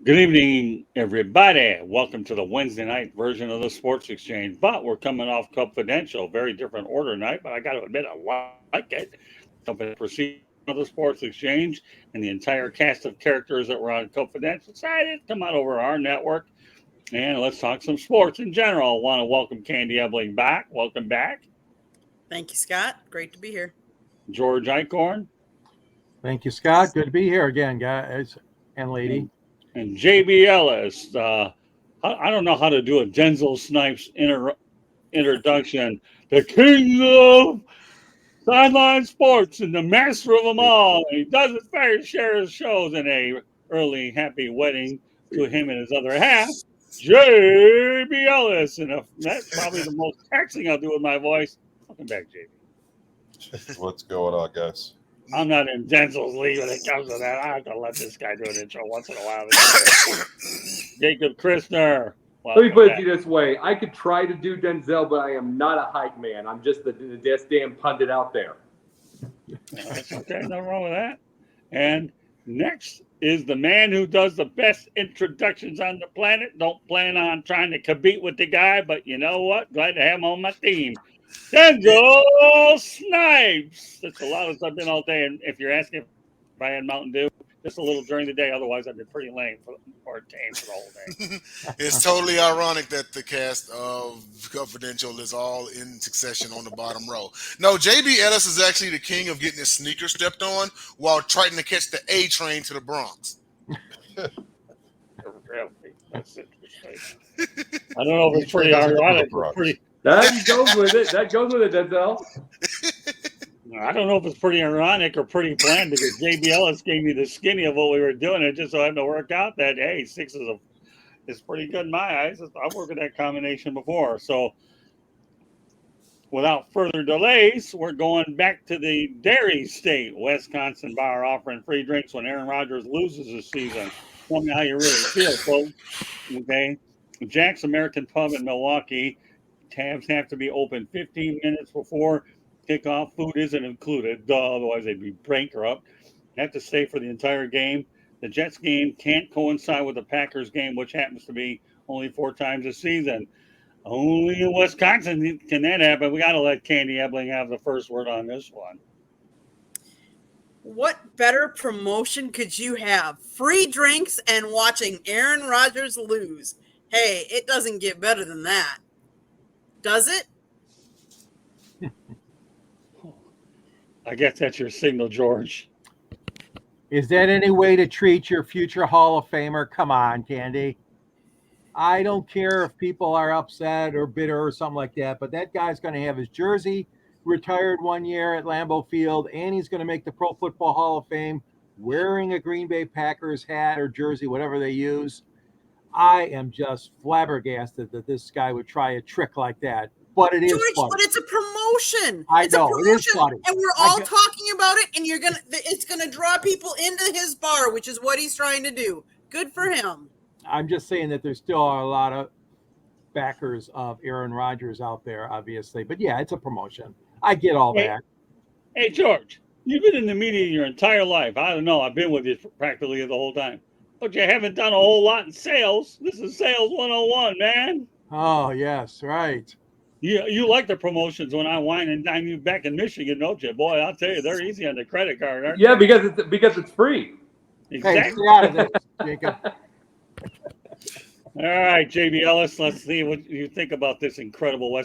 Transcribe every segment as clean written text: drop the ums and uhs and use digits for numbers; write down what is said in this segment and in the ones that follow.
Good evening, everybody. Welcome to the Wednesday night version of the Sports Exchange. But we're coming off Confidential, very different order night, but I got to admit, I like it. Proceed of the Sports Exchange and the entire cast of characters that were on Confidential decided to come out over our network and let's talk some sports in general. I want to welcome Candy Ebling back. Welcome back. Thank you, Scott. Great to be here. George Eichhorn. Thank you, Scott. Good to be here again, guys and lady. And JB Ellis. I don't know how to do a Denzel Snipes introduction. The king of sideline sports and the master of them all. And he does his fair share of shows in a early happy wedding to him and his other half, JB Ellis. And that's probably the most taxing I'll do with my voice. Welcome back, JB. What's going on, guys? I'm not in Denzel's league when it comes to that. I have to let this guy do an intro once in a while. Jacob Christner. Let me put it this way. I could try to do Denzel, but I am not a hype man. I'm just the damn pundit out there. That's okay. Nothing wrong with that. And next is the man who does the best introductions on the planet. Don't plan on trying to compete with the guy, but you know what? Glad to have him on my team. Denzel Snipes. That's the loudest I've been all day. And if you're asking if I had Mountain Dew, just a little during the day. Otherwise, I've been pretty lame or tame for the whole day. It's totally ironic that the cast of Confidential is all in succession on the bottom row. No, JB Ellis is actually the king of getting his sneakers stepped on while trying to catch the A train to the Bronx. Really? That's interesting. I don't know if it's pretty ironic. That goes with it. That goes with it, Denzel. I don't know if it's pretty ironic or pretty planned because JB Ellis gave me the skinny of what we were doing. It just so happened to work out that, hey, 6 is pretty good in my eyes. I've worked with that combination before. So without further delays, we're going back to the Dairy State. Wisconsin bar offering free drinks when Aaron Rodgers loses this season. Tell me how you really feel, folks. Okay. Jack's American Pub in Milwaukee. Tabs have to be open 15 minutes before kickoff. Food isn't included, otherwise they'd be bankrupt. Have to stay for the entire game. The Jets game can't coincide with the Packers game, which happens to be only 4 times a season. Only in Wisconsin can that happen. We got to let Candy Ebling have the first word on this one. What better promotion could you have? Free drinks and watching Aaron Rodgers lose. Hey, it doesn't get better than that. Does it? I guess that's your signal, George. Is that any way to treat your future Hall of Famer? Come on, Candy. I don't care if people are upset or bitter or something like that, but that guy's going to have his jersey retired one year at Lambeau Field, and he's going to make the Pro Football Hall of Fame wearing a Green Bay Packers hat or jersey, whatever they use. I am just flabbergasted that this guy would try a trick like that. But it is George, funny. but it's a promotion. It's a promotion, it is funny. And we're all talking about it, and it's gonna draw people into his bar, which is what he's trying to do. Good for him. I'm just saying that there's still a lot of backers of Aaron Rodgers out there, obviously. But yeah, it's a promotion. I get all that. Hey, George, you've been in the media your entire life. I don't know. I've been with you practically the whole time. But you haven't done a whole lot in sales. This is sales 101, man. Oh, yes, right. You like the promotions when I wine and dine you back in Michigan, don't you? Boy, I'll tell you, they're easy on the credit card, aren't they? Yeah, because it's free. Exactly. Hey, stay out of this, Jacob. All right, JB Ellis, let's see what you think about this incredible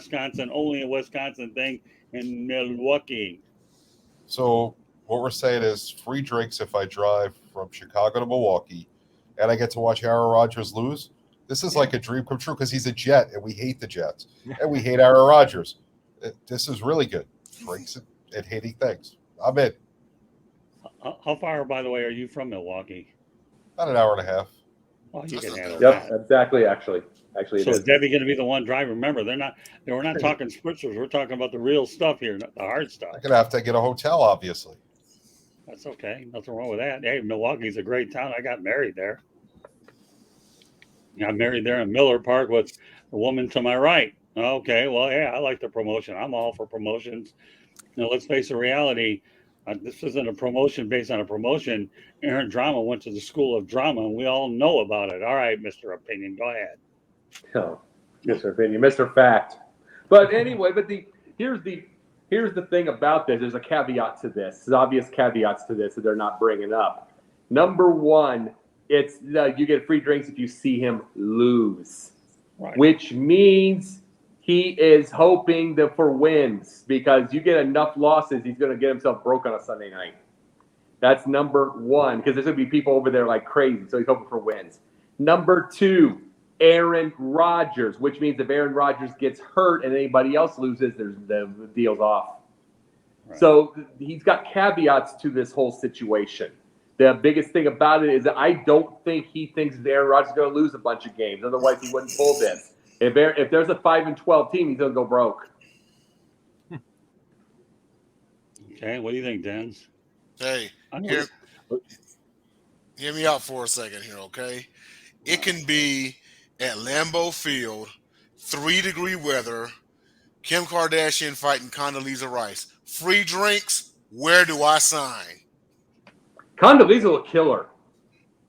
only a Wisconsin thing in Milwaukee. So what we're saying is free drinks if I drive from Chicago to Milwaukee and I get to watch Aaron Rodgers lose. This is like a dream come true because he's a Jet and we hate the Jets and we hate Aaron Rodgers. This is really good. Drinks and hating things. I'm in. How far, by the way, are you from Milwaukee? About an hour and a half. Oh, you can handle Yep, that. exactly. Actually, so is Debbie going to be the one driving? Remember, we're not talking spritzers. We're talking about the real stuff here, not the hard stuff. I'm gonna have to get a hotel, obviously. That's okay. Nothing wrong with that. Hey, Milwaukee's a great town. I got married there. I married there in Miller Park with the woman to my right. Okay, well, yeah, I like the promotion. I'm all for promotions. Now, let's face the reality. This isn't a promotion based on a promotion. Aaron Drama went to the School of Drama, and we all know about it. All right, Mr. Opinion, go ahead. Oh, Mr. Opinion, Mr. Fact. But anyway, here's the thing about this. There's a caveat to this. There's obvious caveats to this that they're not bringing up. Number one, it's you get free drinks if you see him lose, Right. which means he is hoping for wins, because you get enough losses, he's going to get himself broke on a Sunday night. That's number one, because there's going to be people over there like crazy, so he's hoping for wins. Number two, Aaron Rodgers, which means if Aaron Rodgers gets hurt and anybody else loses, the deal's off. Right. So he's got caveats to this whole situation. The biggest thing about it is that I don't think he thinks that Aaron Rodgers is going to lose a bunch of games. Otherwise, he wouldn't pull this. If there's a 5-12 team, he's going to go broke. Okay, what do you think, Dens? Hey, hear me out for a second here, okay? It can be at Lambeau Field, 3-degree weather, Kim Kardashian fighting Condoleezza Rice. Free drinks, where do I sign? Condoleezza will kill her.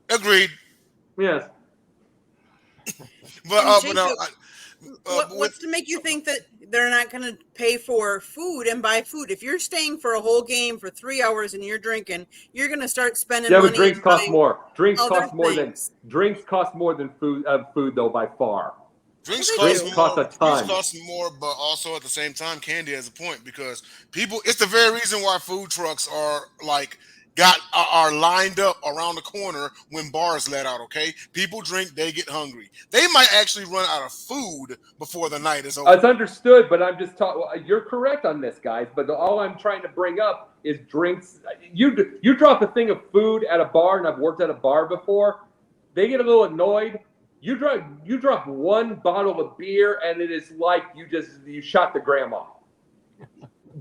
Agreed. Yes. But what's to make you think that they're not going to pay for food and buy food? If you're staying for a whole game for 3 hours and you're drinking, you're going to start spending money. Yeah, but drinks cost more. Drinks other cost more things. Drinks cost more than food though, by far. Drinks Drinks cost cost a ton. Drinks cost more, but also at the same time, Candy has a point, because people. It's the very reason why food trucks are are lined up around the corner when bars let out. Okay, people drink, they get hungry. They might actually run out of food before the night is over. It's understood, but I'm just talking. You're correct on this, guys. But all I'm trying to bring up is drinks. You drop a thing of food at a bar, and I've worked at a bar before. They get a little annoyed. You drop one bottle of beer, and it is like you shot the grandma.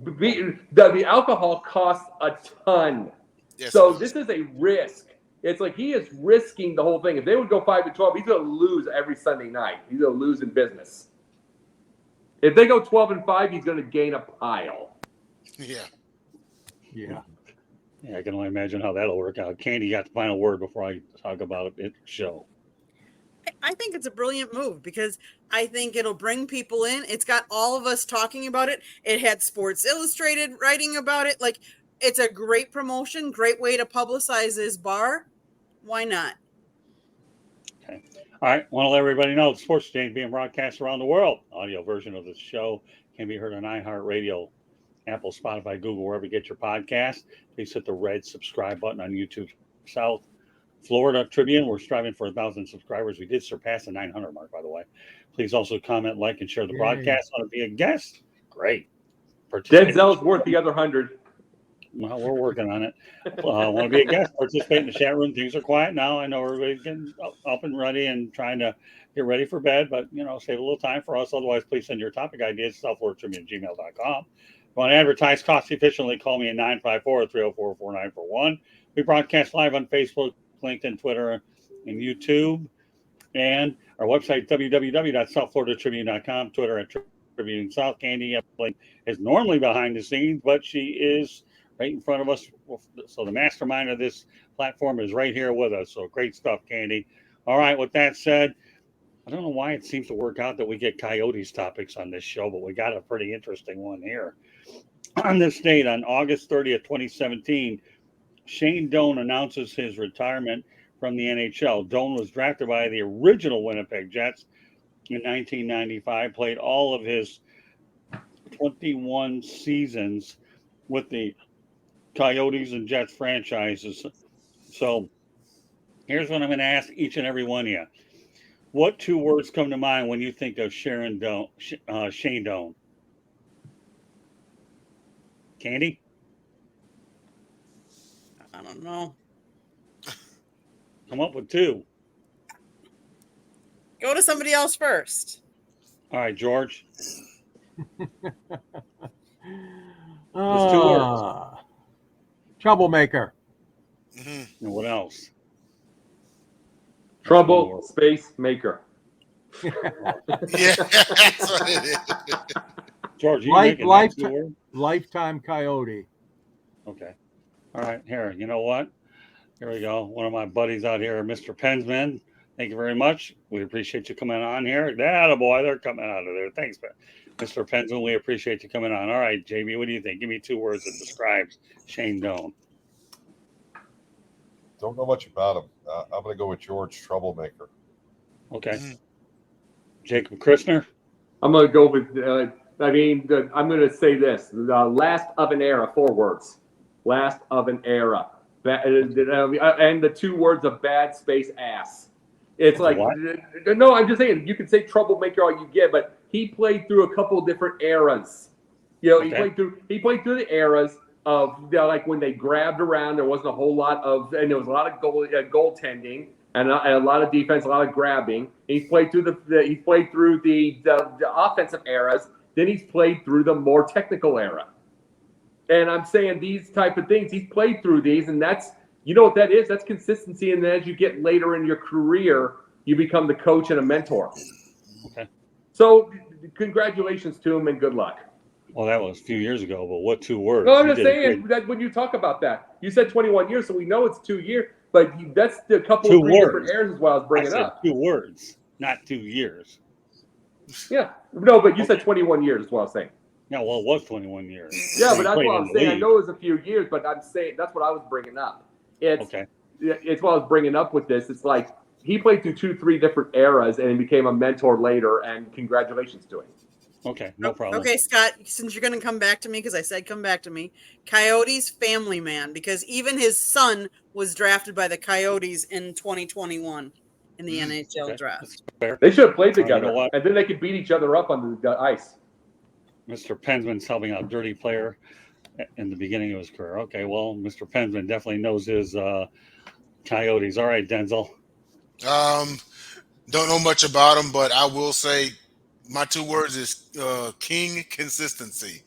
The alcohol costs a ton. Yes, So this is a risk. It's like he is risking the whole thing. If they would go 5-12, he's going to lose every Sunday night. He's going to lose in business. If they go 12-5, he's going to gain a pile. Yeah. Yeah. Yeah, I can only imagine how that'll work out. Candy, you got the final word before I talk about it show. I think it's a brilliant move, because I think it'll bring people in. It's got all of us talking about it. It had Sports Illustrated writing about it. Like, it's a great promotion, great way to publicize this bar. Why not? Okay. All right. Want to let everybody know the Sports Exchange being broadcast around the world. Audio version of the show can be heard on iHeartRadio, Apple, Spotify, Google, wherever you get your podcast. Please hit the red subscribe button on YouTube. South Florida Tribune, we're striving for 1,000 subscribers. We did surpass the 900 mark, by the way. Please also comment, like, and share the broadcast. Want to be a guest? Great. Denzel's worth the other 100. Well, we're working on it. Want to be a guest? Participate in the chat room. Things are quiet now. I know everybody's getting up and ready and trying to get ready for bed, but save a little time for us. Otherwise, please send your topic ideas to southfloridatribune@gmail.com. If you want to advertise cost efficiently, call me at 954-304-4941. We broadcast live on Facebook, LinkedIn, Twitter, and YouTube. And our website, www.southfloridatribune.com, Twitter at Tribune South. Candy is normally behind the scenes, but she is right in front of us. So the mastermind of this platform is right here with us. So great stuff, Candy. All right, with that said, I don't know why it seems to work out that we get Coyotes topics on this show, but we got a pretty interesting one here. On this date, on August 30th, 2017, Shanedoan announces his retirement from the NHL. Doan was drafted by the original Winnipeg Jets in 1995, played all of his 21 seasons with the Coyotes and Jets franchises. So here's what I'm going to ask each and every one of you. What two words come to mind when you think of Shanedoan? Candy? I don't know. Come up with two. Go to somebody else first. All right, George. Troublemaker. Mm-hmm. And what else? Trouble space maker. Yeah, that's what it is. George, you making that two word? Lifetime coyote. Okay. All right, here. You know what? Here we go. One of my buddies out here, Mr. Pensman. Thank you very much. We appreciate you coming on here. Boy, they're coming out of there. Thanks, Mr. Pensman. We appreciate you coming on. All right, JB, what do you think? Give me 2 words that describes Shanedoan. Don't know much about him. I'm going to go with George Troublemaker. Okay. Jacob Christner. I'm going to go with, I'm going to say this. Last of an era, 4 words. Last of an era. And the 2 words of bad space ass. It's like, what? No, I'm just saying, you can say troublemaker all you get, but he played through a couple of different eras. You know, Okay. he played through the eras of, like when they grabbed around, there wasn't a whole lot of, and there was a lot of goaltending and a lot of defense, a lot of grabbing. He's played through the offensive eras. Then he's played through the more technical era. And I'm saying these type of things, he's played through these, and that's, you know what that is? That's consistency. And then as you get later in your career, you become the coach and a mentor. Okay. So congratulations to him and good luck. Well, that was a few years ago, but what 2 words? No, I'm just saying that when you talk about that, you said 21 years, so we know it's 2 years, but that's the couple 2 of 3 words. different eras is what I was bringing up. 2 words, not 2 years. Yeah. No, but you said 21 years is what I was saying. Yeah, well, it was 21 years. Yeah, but that's Played what in I'm the saying. I league. know it was a few years, but I'm saying that's what I was bringing up. Okay. It's what I was bringing up with this. It's like he played through 2, 3 different eras and he became a mentor later, and congratulations to him. Okay, no problem. Okay, Scott, since you're going to come back to me, because I said come back to me, Coyotes family man, because even his son was drafted by the Coyotes in 2021 in the NHL draft. That's fair. They should have played You together, know what? and then they could beat each other up on the ice. Mr. Pensman's helping out Dirty Player in the beginning of his career. Okay, well, Mr. Pensman definitely knows his Coyotes. All right, Denzel. Don't know much about him, but I will say my 2 words is king consistency.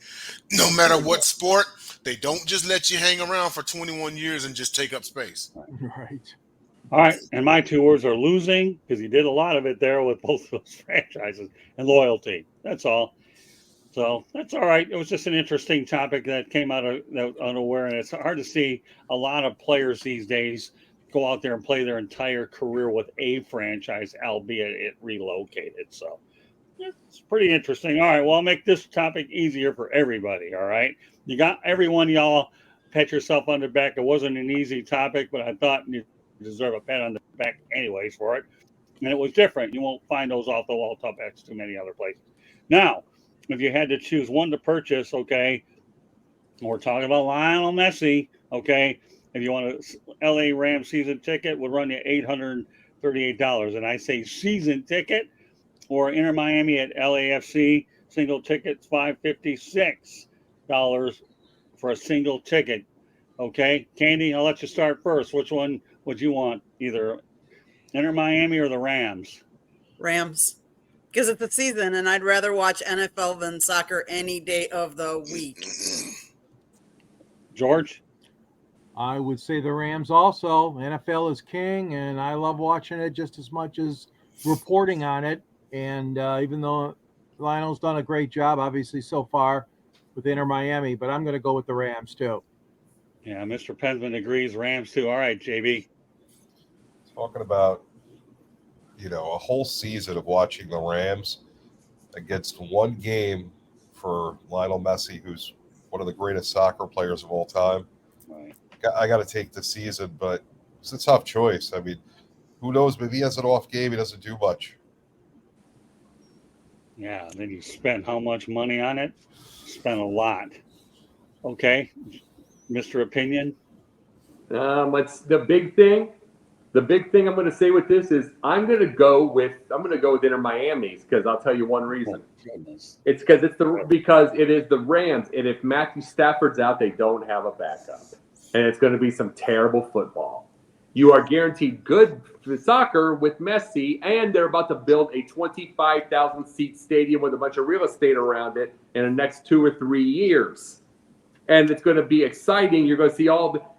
No matter what sport, they don't just let you hang around for 21 years and just take up space. Right. All right, and my 2 words are losing, because he did a lot of it there with both of those franchises, and loyalty. That's all. So that's all right. It was just an interesting topic that came out of unaware, and it's hard to see a lot of players these days go out there and play their entire career with a franchise, albeit it relocated. So it's pretty interesting. All right, well, I'll make this topic easier for everybody. All right, you got everyone, y'all. Pat yourself on the back. It wasn't an easy topic, but I thought you deserve a pat on the back anyways for it. And it was different. You won't find those off the wall topics too many other places. Now, if you had to choose one to purchase, okay, we're talking about Lionel Messi, okay. If you want a LA Rams season ticket, would run you $838. And I say season ticket, or intermiami at LAFC single tickets, $556 for a single ticket. Okay, Candy, I'll let you start first. Which one would you want? Either intermiami or the Rams? Rams. Because it's the season, and I'd rather watch NFL than soccer any day of the week. George? I would say the Rams also. NFL is king, and I love watching it just as much as reporting on it. And even though Lionel's done a great job, obviously, so far with Intermiami, but I'm going to go with the Rams, too. Yeah, Mr. Pensman agrees. Rams, too. All right, JB. Talking about, a whole season of watching the Rams against one game for Lionel Messi, who's one of the greatest soccer players of all time. Right. I got to take the season, but it's a tough choice. I mean, who knows? Maybe he has an off game. He doesn't do much. Yeah, then you spend how much money on it? Spend a lot. Okay, Mr. Opinion? It's the big thing. The big thing I'm going to say with this is I'm going to go with Intermiami's, because I'll tell you one reason. Oh, goodness. It's because it is the Rams, and if Matthew Stafford's out, they don't have a backup, and it's going to be some terrible football. You are guaranteed good soccer with Messi, and they're about to build a 25,000 seat stadium with a bunch of real estate around it in the next 2 or 3 years. And it's going to be exciting. You're going to see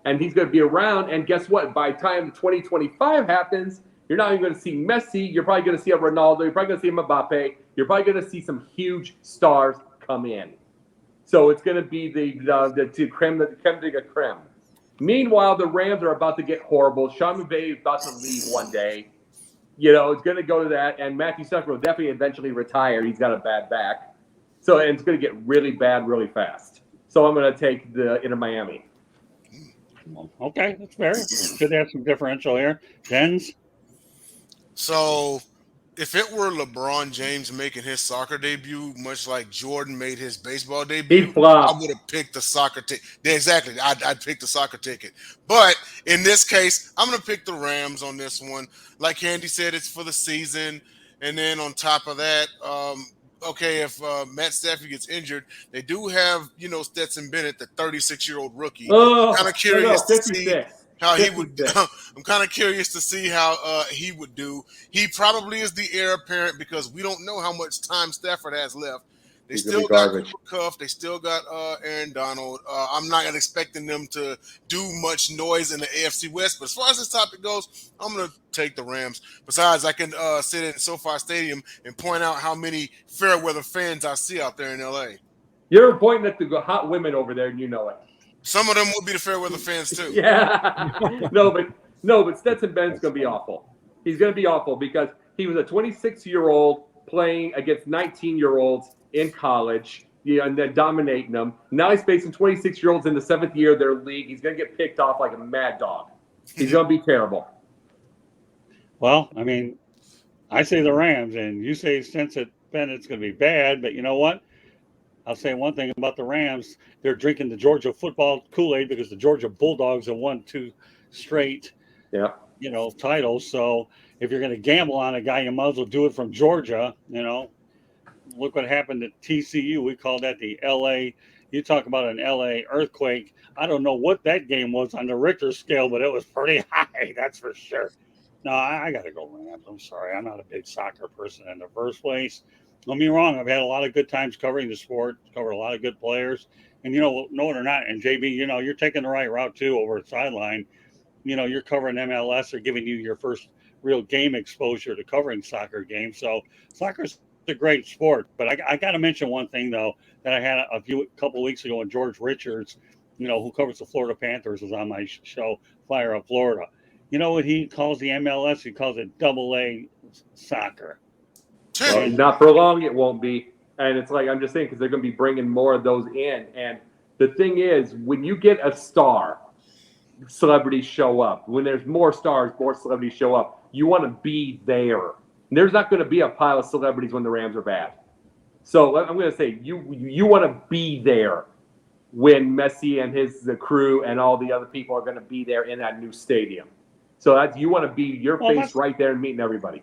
and he's going to be around. And guess what? By the time 2025 happens, you're not even going to see Messi. You're probably going to see a Ronaldo. You're probably going to see a Mbappe. You're probably going to see some huge stars come in. So it's going to be the creme de la creme. Meanwhile, the Rams are about to get horrible. SeanmcVay is about to leave one day. It's going to go to that, and Matthew Stafford will definitely eventually retire. He's got a bad back. So, and it's going to get really bad really fast. So I'm going to take the Intermiami. Okay, that's fair. Good to have some differential here. Jens? So, if it were LeBron James making his soccer debut, much like Jordan made his baseball debut, He flopped. I would have picked the soccer ticket. Exactly, I'd pick the soccer ticket. But in this case, I'm going to pick the Rams on this one. Like Candy said, it's for the season. And then on top of that, if Matt Stafford gets injured, they do have, Stetson Bennett, the 36-year-old rookie. Oh, Kind of curious to 56. see how he would. 56. I'm kind of curious to see how he would do. He probably is the heir apparent because we don't know how much time Stafford has left. They He's still gonna got be garbage. Cooper Kupp. They still got Aaron Donald. I'm not expecting them to do much noise in the AFC West. But as far as this topic goes, I'm going to take the Rams. Besides, I can sit in SoFi Stadium and point out how many fair weather fans I see out there in L.A. You're pointing at the hot women over there, and you know it. Some of them will be the fair weather fans too. Yeah. No, but Stetson Bennett's going to be awful. He's going to be awful because he was a 26-year-old playing against 19-year-olds in college, and then dominating them. Now he's facing 26-year-olds in the 7th year of their league. He's going to get picked off like a mad dog. He's going to be terrible. Well, I mean, I say the Rams, and you say Stetson Bennett's going to be bad, but you know what? I'll say one thing about the Rams. They're drinking the Georgia football Kool-Aid because the Georgia Bulldogs have won 2 straight, titles. So if you're going to gamble on a guy, you might as well do it from Georgia. Look what happened at TCU. We call that the L.A. You talk about an L.A. earthquake. I don't know what that game was on the Richter scale, but it was pretty high. That's for sure. No, I got to go Rams. I'm sorry. I'm not a big soccer person in the first place. Don't be wrong. I've had a lot of good times covering the sport, covered a lot of good players. And, know it or not, and JB, you're taking the right route, too, over at sideline. You're covering MLS. They're giving you your first real game exposure to covering soccer games. So soccer's a great sport. But I got to mention one thing, though, that I had a couple of weeks ago when George Richards, who covers the Florida Panthers, was on my show, Fire of Florida. You know what he calls the MLS? He calls it double-A soccer. Well, not for long, it won't be. And it's like, I'm just saying, because they're going to be bringing more of those in. And the thing is, when you get a star, celebrities show up. When there's more stars, more celebrities show up. You want to be there. And there's not going to be a pile of celebrities when the Rams are bad. So I'm going to say, you want to be there when Messi and the crew and all the other people are going to be there in that new stadium. So you want to be your face right there and meeting everybody.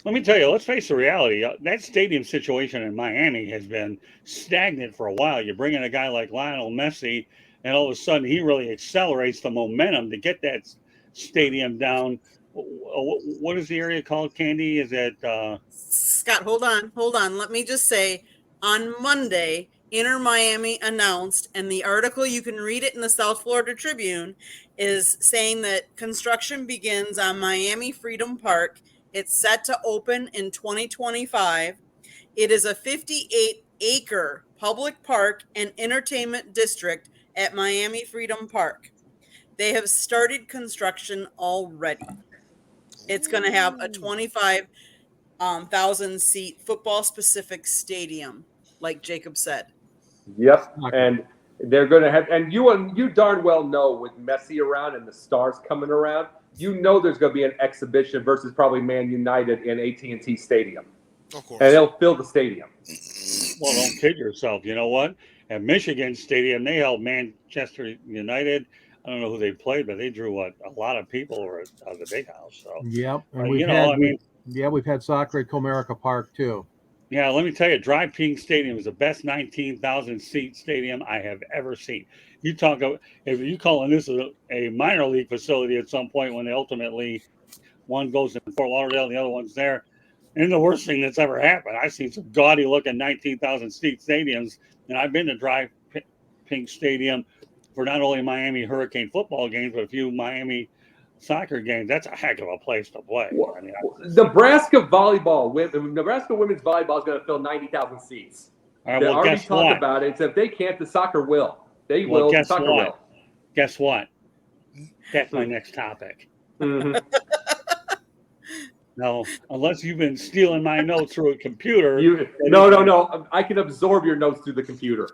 Let me tell you, let's face the reality. That stadium situation in Miami has been stagnant for a while. You bring in a guy like Lionel Messi, and all of a sudden he really accelerates the momentum to get that stadium down. What is the area called, Candy? Is it Scott, hold on. Let me just say, on Monday, Intermiami announced, and the article, you can read it in the South Florida Tribune, is saying that construction begins on miamifreddom Park. It's set to open in 2025. It is a 58-acre public park and entertainment district at miamifreddom Park. They have started construction already. It's going to have a 25,000-seat football-specific stadium, like Jacob said. Yep, and they're going to have, and you darn well know with Messi around and the stars coming around, there's going to be an exhibition versus probably Man United in AT&T Stadium. Of course. And they'll fill the stadium. Well, don't kid yourself. You know what? At Michigan Stadium, they held Manchester United. I don't know who they played, but they drew a lot of people over at the big house. So Yep, and we've had soccer at Comerica Park too. Yeah, let me tell you, Dry Pink Stadium is the best 19,000-seat stadium I have ever seen. You talk about, if you calling this a minor league facility at some point when they ultimately, one goes in Fort Lauderdale and the other one's there, and the worst thing that's ever happened. I've seen some gaudy-looking 19,000-seat stadiums, and I've been to Dry Pink Stadium for not only Miami Hurricane football games, but a few Miami soccer games. That's a heck of a place to play. I mean, Nebraska women's volleyball is going to fill 90,000 seats. All right, They well, already guess talked what? about it. So if they can't, the soccer will. The soccer will. guess what? That's my next topic. Mhm. No, unless you've been stealing my notes through a computer. No. I can absorb your notes through the computer.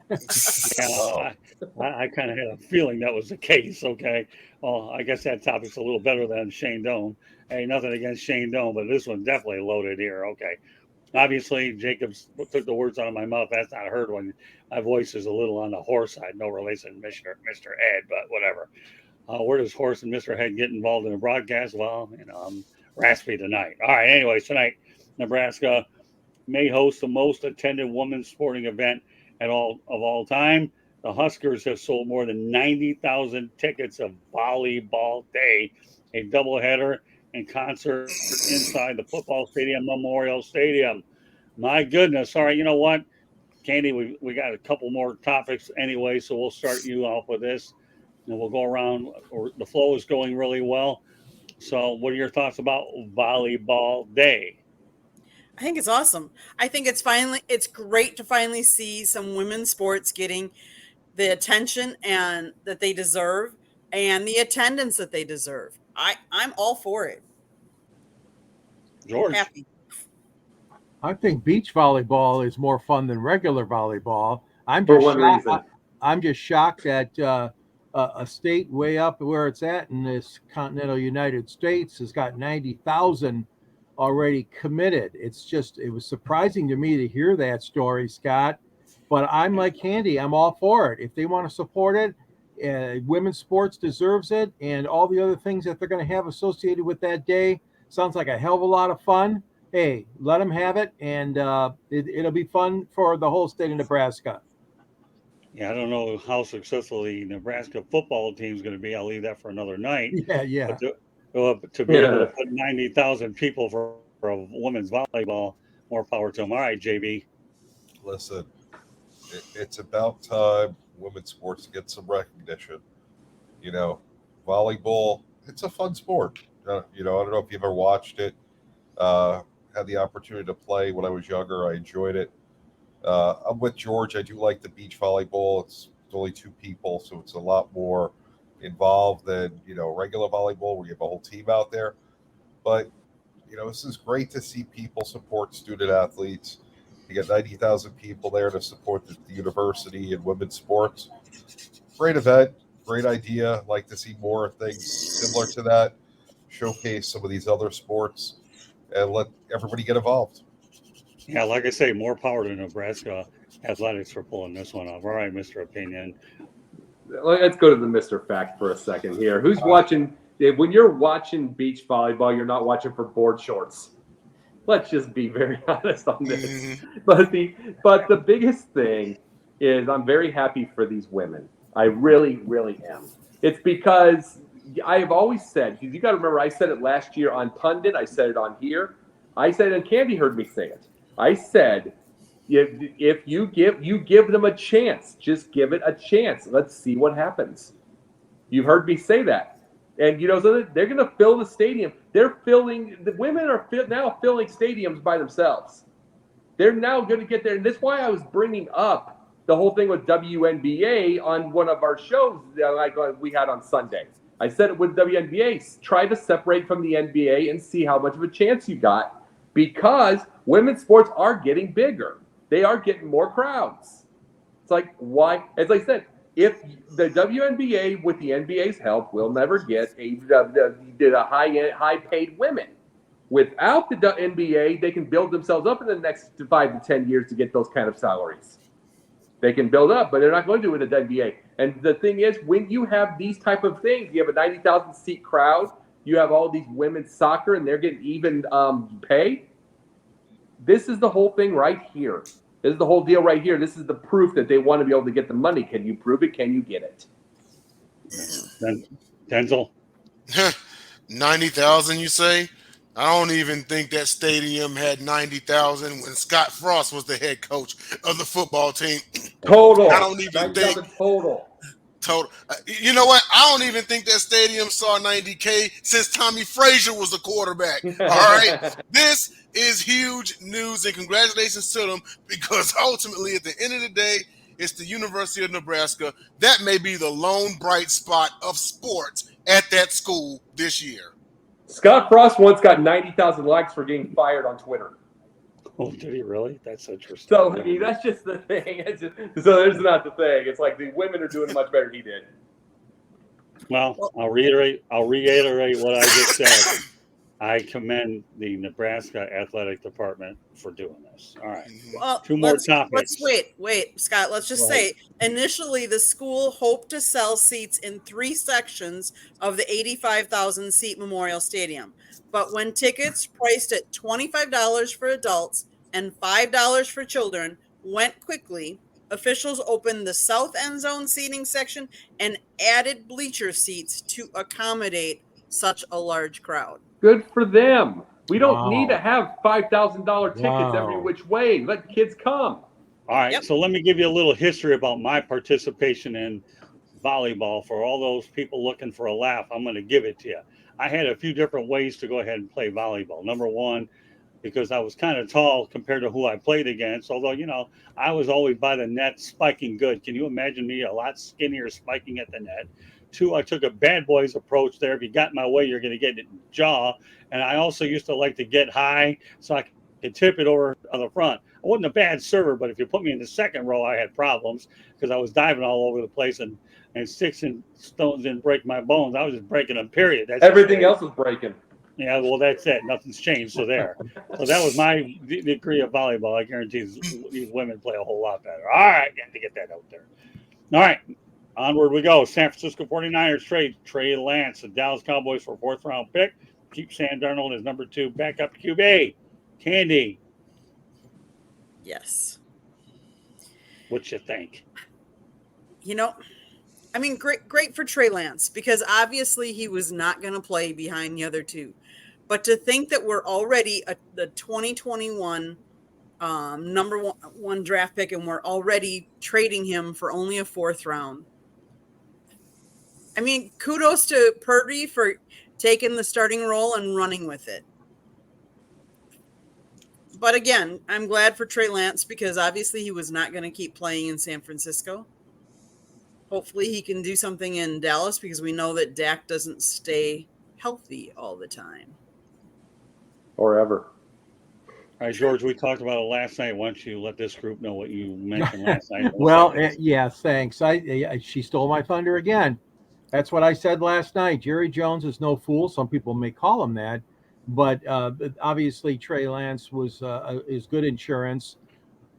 Yeah, I kind of had a feeling that was the case. Okay, well, I guess that topic's a little better than Shanedoan. Hey, nothing against Shanedoan, but this one's definitely loaded here. Okay, obviously Jacobs took the words out of my mouth. That's not heard when my voice is a little on the horse side. No relation to Mr. Ed, but whatever. Where does Horse and Mr. Head get involved in a broadcast? Well, I'm raspy tonight. All right, anyways, tonight Nebraska may host the most attended women's sporting event of all time. The Huskers have sold more than 90,000 tickets of volleyball day, a doubleheader and concert inside the football stadium, Memorial Stadium. My goodness. All right, you know what, Candy, we got a couple more topics anyway, so we'll start you off with this, and we'll go around. The flow is going really well. So what are your thoughts about volleyball day? I think it's awesome. I think it's great to finally see some women's sports getting the attention and that they deserve and the attendance that they deserve. I'm all for it. George. Happy. I think beach volleyball is more fun than regular volleyball. I'm just shocked that a state way up where it's at in this continental United States has got 90,000 already committed. It was surprising to me to hear that story, Scott. But I'm like Candy. I'm all for it. If they want to support it, women's sports deserves it, and all the other things that they're going to have associated with that day sounds like a hell of a lot of fun. Hey, let them have it, and it'll be fun for the whole state of Nebraska. Yeah, I don't know how successful the Nebraska football team is going to be. I'll leave that for another night. Yeah. But to be able to put 90,000 people for a women's volleyball, more power to them. All right, JB. Listen, it's about time women's sports get some recognition. Volleyball, it's a fun sport. I don't know if you've ever watched it. Had the opportunity to play when I was younger. I enjoyed it. I'm with George. I do like the beach volleyball. It's only two people, so it's a lot more involved than regular volleyball where you have a whole team out there. But this is great to see people support student athletes. You get 90,000 people there to support the university and women's sports. Great event, great idea. Like to see more things similar to that. Showcase some of these other sports and let everybody get involved. Yeah, like I say, more power to Nebraska athletics for pulling this one off. All right, Mr. Opinion. Let's go to the Mr. Fact for a second here. Who's watching? When you're watching beach volleyball, you're not watching for board shorts. Let's just be very honest on this. But the biggest thing is I'm very happy for these women. I really, really am. It's because I have always said, because you got to remember, I said it last year on Pundit. I said it on here. I said, and Candy heard me say it. I said, if you give them a chance, just give it a chance. Let's see what happens. You've heard me say that. And, so they're going to fill the stadium. The women are now filling stadiums by themselves. They're now going to get there. And that's why I was bringing up the whole thing with WNBA on one of our shows like we had on Sunday. I said it with WNBA. Try to separate from the NBA and see how much of a chance you got, because women's sports are getting bigger. They are getting more crowds. It's like, why? As I said, if the WNBA with the NBA's help will never get a high-paid women. Without the NBA, they can build themselves up in the next 5 to 10 years to get those kind of salaries. They can build up, but they're not going to do it in the WNBA. And the thing is, when you have these type of things, you have a 90,000-seat crowd, you have all these women's soccer, and they're getting even pay. This is the whole thing right here. This is the whole deal right here. This is the proof that they want to be able to get the money. Can you prove it? Can you get it? Denzel? 90,000, you say? I don't even think that stadium had 90,000 when Scott Frost was the head coach of the football team. Total. I don't even think. Total. You know what? I don't even think that stadium saw 90K since Tommy Frazier was the quarterback. All right? This is huge news, and congratulations to them, because ultimately, at the end of the day, It's the University of Nebraska. That may be the lone bright spot of sports at that school this year. Scott Frost once got 90,000 likes for getting fired on Twitter. Oh, did he really? That's interesting. So I mean, that's just the thing. So there's not the thing. It's like the women are doing much better than he did. Well, I'll reiterate what I just said. I commend the Nebraska athletic department for doing this. All right. Well, Two more topics. Let's wait, Scott. Let's just say initially the school hoped to sell seats in 3 sections of the 85,000 seat Memorial Stadium. But when tickets priced at $25 for adults and $5 for children went quickly, officials opened the south end zone seating section and added bleacher seats to accommodate such a large crowd. Good for them. We don't need to have $5,000 tickets every which way. Let kids come. All right. So let me give you a little history about my participation in volleyball. For all those people looking for a laugh, I'm going to give it to you. I had a few different ways to go ahead and play volleyball. Number one, because I was kind of tall compared to who I played against, although, I was always by the net spiking good. Can you imagine me a lot skinnier spiking at the net? 2, I took a bad boys approach there. If you got in my way, you're going to get it in the jaw. And I also used to like to get high so I could tip it over on the front. I wasn't a bad server, but if you put me in the second row, I had problems because I was diving all over the place and sticks and stones didn't break my bones. I was just breaking them, period. Everything else was breaking. Yeah, well, that's it. Nothing's changed. So there. So that was my degree of volleyball. I guarantee these women play a whole lot better. All right, got to get that out there. All right, onward we go. San Francisco 49ers trade Treylance, the Dallas Cowboys for 4th round pick. Keep Samdarnold as number 2 backup QB. Candy. Yes. What you think? I mean, great for Treylance because obviously he was not going to play behind the other 2. But to think that we're already the 2021 number one draft pick and we're already trading him for only a 4th round. I mean, kudos to Purdy for taking the starting role and running with it. But again, I'm glad for Treylance because obviously he was not going to keep playing in San Francisco. Hopefully he can do something in Dallas because we know that Dak doesn't stay healthy all the time. Or ever. All right, George, we talked about it last night. Why don't you let this group know what you mentioned last night? Well, yeah, thanks. She stole my thunder again. That's what I said last night. Jerry Jones is no fool. Some people may call him that. But obviously Treylance is good insurance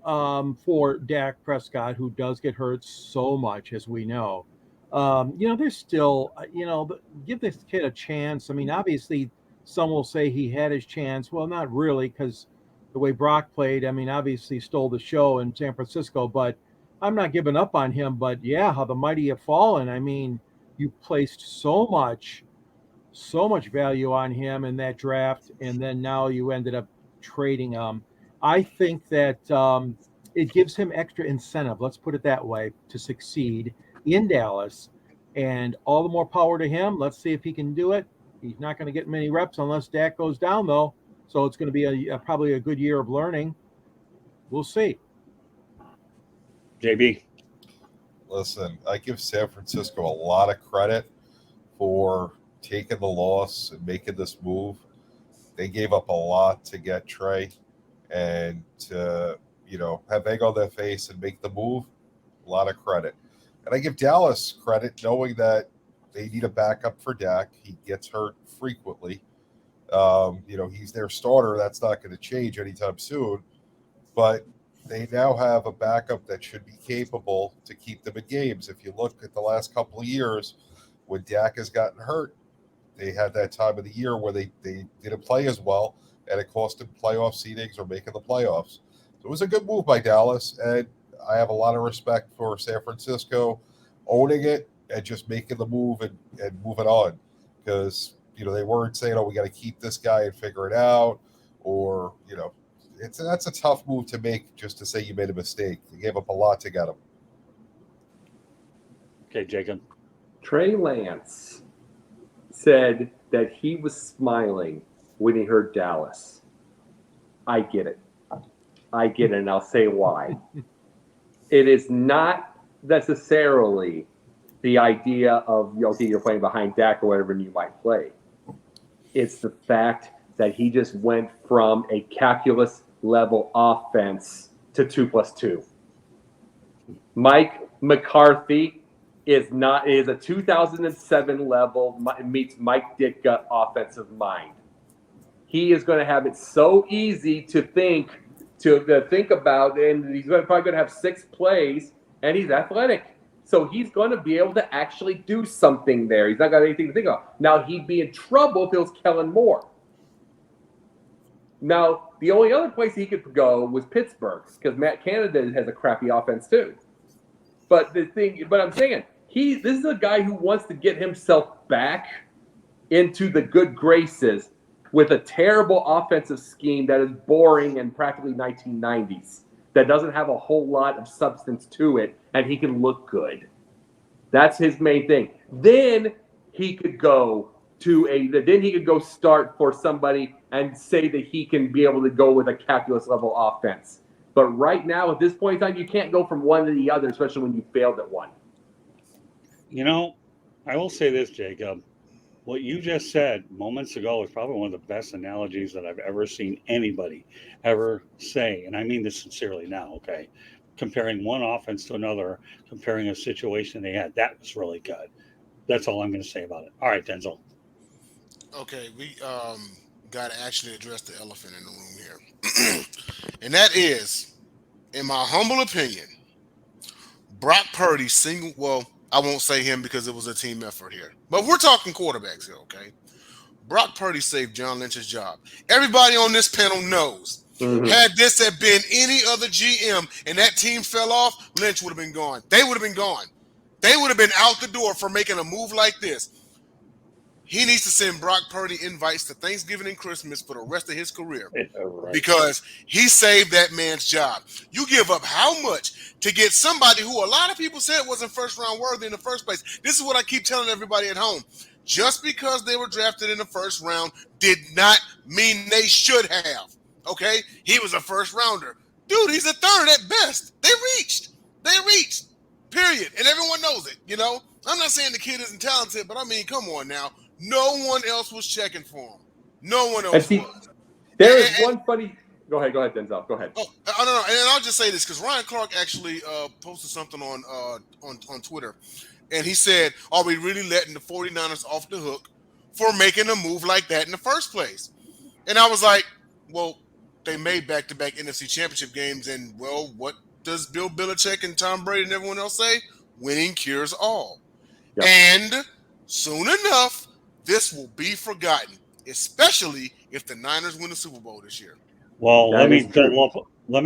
for Dak Prescott, who does get hurt so much, as we know. There's still, give this kid a chance. I mean, obviously, some will say he had his chance. Well, not really, because the way Brock played, I mean, obviously stole the show in San Francisco. But I'm not giving up on him. But, yeah, how the mighty have fallen. I mean, you placed so much value on him in that draft, and then now you ended up trading him. I think that it gives him extra incentive, let's put it that way, to succeed in Dallas, and all the more power to him. Let's see if he can do it. He's not going to get many reps unless Dak goes down, though, so it's going to be probably a good year of learning. We'll see. JB. Listen, I give San Francisco a lot of credit for taking the loss and making this move. They gave up a lot to get Trey, and to have egg on their face and make the move, a lot of credit. And I give Dallas credit knowing that they need a backup for Dak. He gets hurt frequently. He's their starter. That's not going to change anytime soon. But they now have a backup that should be capable to keep them in games. If you look at the last couple of years, when Dak has gotten hurt, they had that time of the year where they didn't play as well, and it cost them playoff seedings or making the playoffs. So it was a good move by Dallas, and I have a lot of respect for San Francisco owning it and just making the move and moving on, because they weren't saying, "Oh, we got to keep this guy and figure it out," or that's a tough move to make just to say you made a mistake. You gave up a lot to get him. Okay, Jacob. Treylance said that he was smiling when he heard Dallas. I get it, and I'll say why. It is not necessarily the idea of, okay, you're playing behind Dak or whatever and you might play. It's the fact that he just went from a calculus level offense to 2+2. Mike McCarthy is a 2007 level meets Mike Ditka offensive mind. He is going to have it so easy to think about, and he's probably going to have 6 plays, and he's athletic. So he's going to be able to actually do something there. He's not got anything to think of. Now, he'd be in trouble if it was Kellen Moore. Now, the only other place he could go was Pittsburgh, because Matt Canada has a crappy offense too. But I'm saying, this is a guy who wants to get himself back into the good graces with a terrible offensive scheme that is boring and practically 1990s, that doesn't have a whole lot of substance to it, and he can look good. That's his main thing. Then he could go start for somebody and say that he can be able to go with a calculus level offense. But right now, at this point in time, you can't go from one to the other, especially when you failed at one. You know, I will say this, Jacob. What you just said moments ago is probably one of the best analogies that I've ever seen anybody ever say. And I mean this sincerely now, okay? Comparing one offense to another, comparing a situation they had. That was really good. That's all I'm going to say about it. All right, Denzel. Okay, we got to actually address the elephant in the room here. And that is, in my humble opinion, Brock Purdy I won't say him because it was a team effort here. But we're talking quarterbacks here, okay? Brock Purdy saved John Lynch's job. Everybody on this panel knows. Mm-hmm. Had this had been any other GM and that team fell off, Lynch would have been gone. They would have been gone. They would have been out the door for making a move like this. He needs to send Brock Purdy invites to Thanksgiving and Christmas for the rest of his career, because he saved that man's job. You give up how much to get somebody who a lot of people said wasn't first round worthy in the first place. This is what I keep telling everybody at home. Just because they were drafted in the first round did not mean they should have. Okay? He was a first rounder. Dude, he's a third at best. They reached. Period. And everyone knows it, you know? I'm not saying the kid isn't talented, but I mean, come on now. No one else was checking for him. No one else was. There is one funny. Go ahead, Denzel. Go ahead. Oh, I don't know. And I'll just say this because Ryan Clark actually posted something on Twitter, and he said, "Are we really letting the 49ers off the hook for making a move like that in the first place?" And I was like, "Well, they made back-to-back NFC Championship games, and well, what does Bill Belichick and Tom Brady and everyone else say? Winning cures all." Yep. And soon enough, this will be forgotten, especially if the Niners win the Super Bowl this year. Well, let me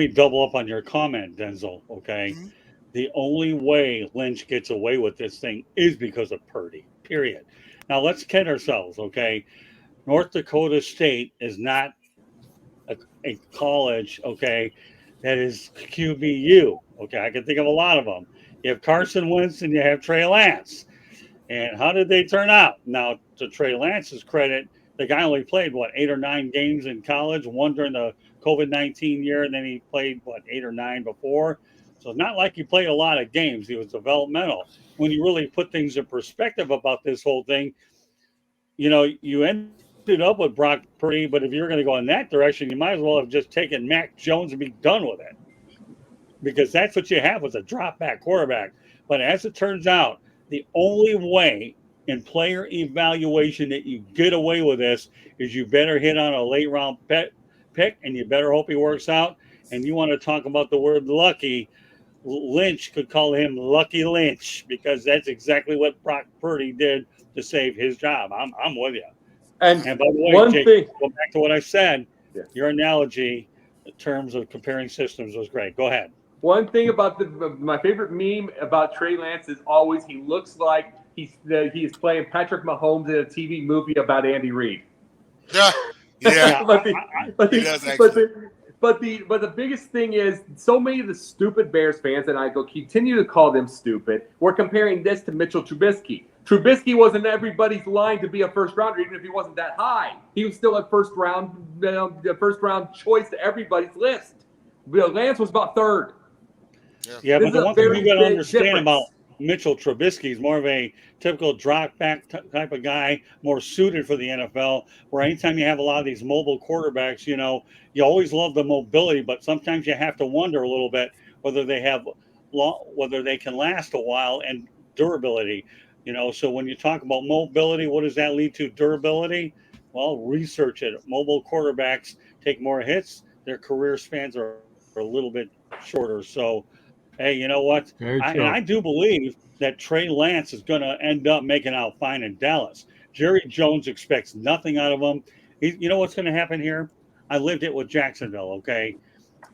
double up on your comment, Denzel, okay? Mm-hmm. The only way Lynch gets away with this thing is because of Purdy, period. Now, let's kid ourselves, okay? North Dakota State is not a college, okay, that is QBU, okay? I can think of a lot of them. You have Carson Wentz and you have Treylance. And how did they turn out? Now, to Treylance's credit, the guy only played, 8 or 9 games in college, one during the COVID-19 year, and then he played, 8 or 9 before. So it's not like he played a lot of games. He was developmental. When you really put things in perspective about this whole thing, you know, you ended up with Brock Purdy, but if you're going to go in that direction, you might as well have just taken Mac Jones and be done with it. Because that's what you have with a drop-back quarterback. But as it turns out, the only way in player evaluation that you get away with this is you better hit on a late round pick and you better hope he works out. And you want to talk about the word lucky, Lynch could call him Lucky Lynch, because that's exactly what Brock Purdy did to save his job. I'm with you. And by the way, Jake, go back to what I said. Yeah. Your analogy in terms of comparing systems was great. Go ahead. One thing about my favorite meme about Treylance is always he looks like he's playing Patrick Mahomes in a TV movie about Andy Reid. Yeah. But the biggest thing is so many of the stupid Bears fans, and I continue to call them stupid, we're comparing this to Mitchell Trubisky. Trubisky wasn't everybody's line to be a first rounder, even if he wasn't that high. He was still a first round choice to everybody's list. Lance was about third. Yeah, This but is the a one thing very you got to big understand about difference. Mitchell Trubisky is more of a typical drop back type of guy, more suited for the NFL. Where anytime you have a lot of these mobile quarterbacks, you always love the mobility, but sometimes you have to wonder a little bit whether whether they can last a while and durability. So when you talk about mobility, what does that lead to? Durability. Well, research it. Mobile quarterbacks take more hits. Their career spans are a little bit shorter. So, hey, you know what? Very And I true. do believe that Treylance is going to end up making out fine in Dallas. Jerry Jones expects nothing out of him. You know what's going to happen here? I lived it with Jacksonville, okay?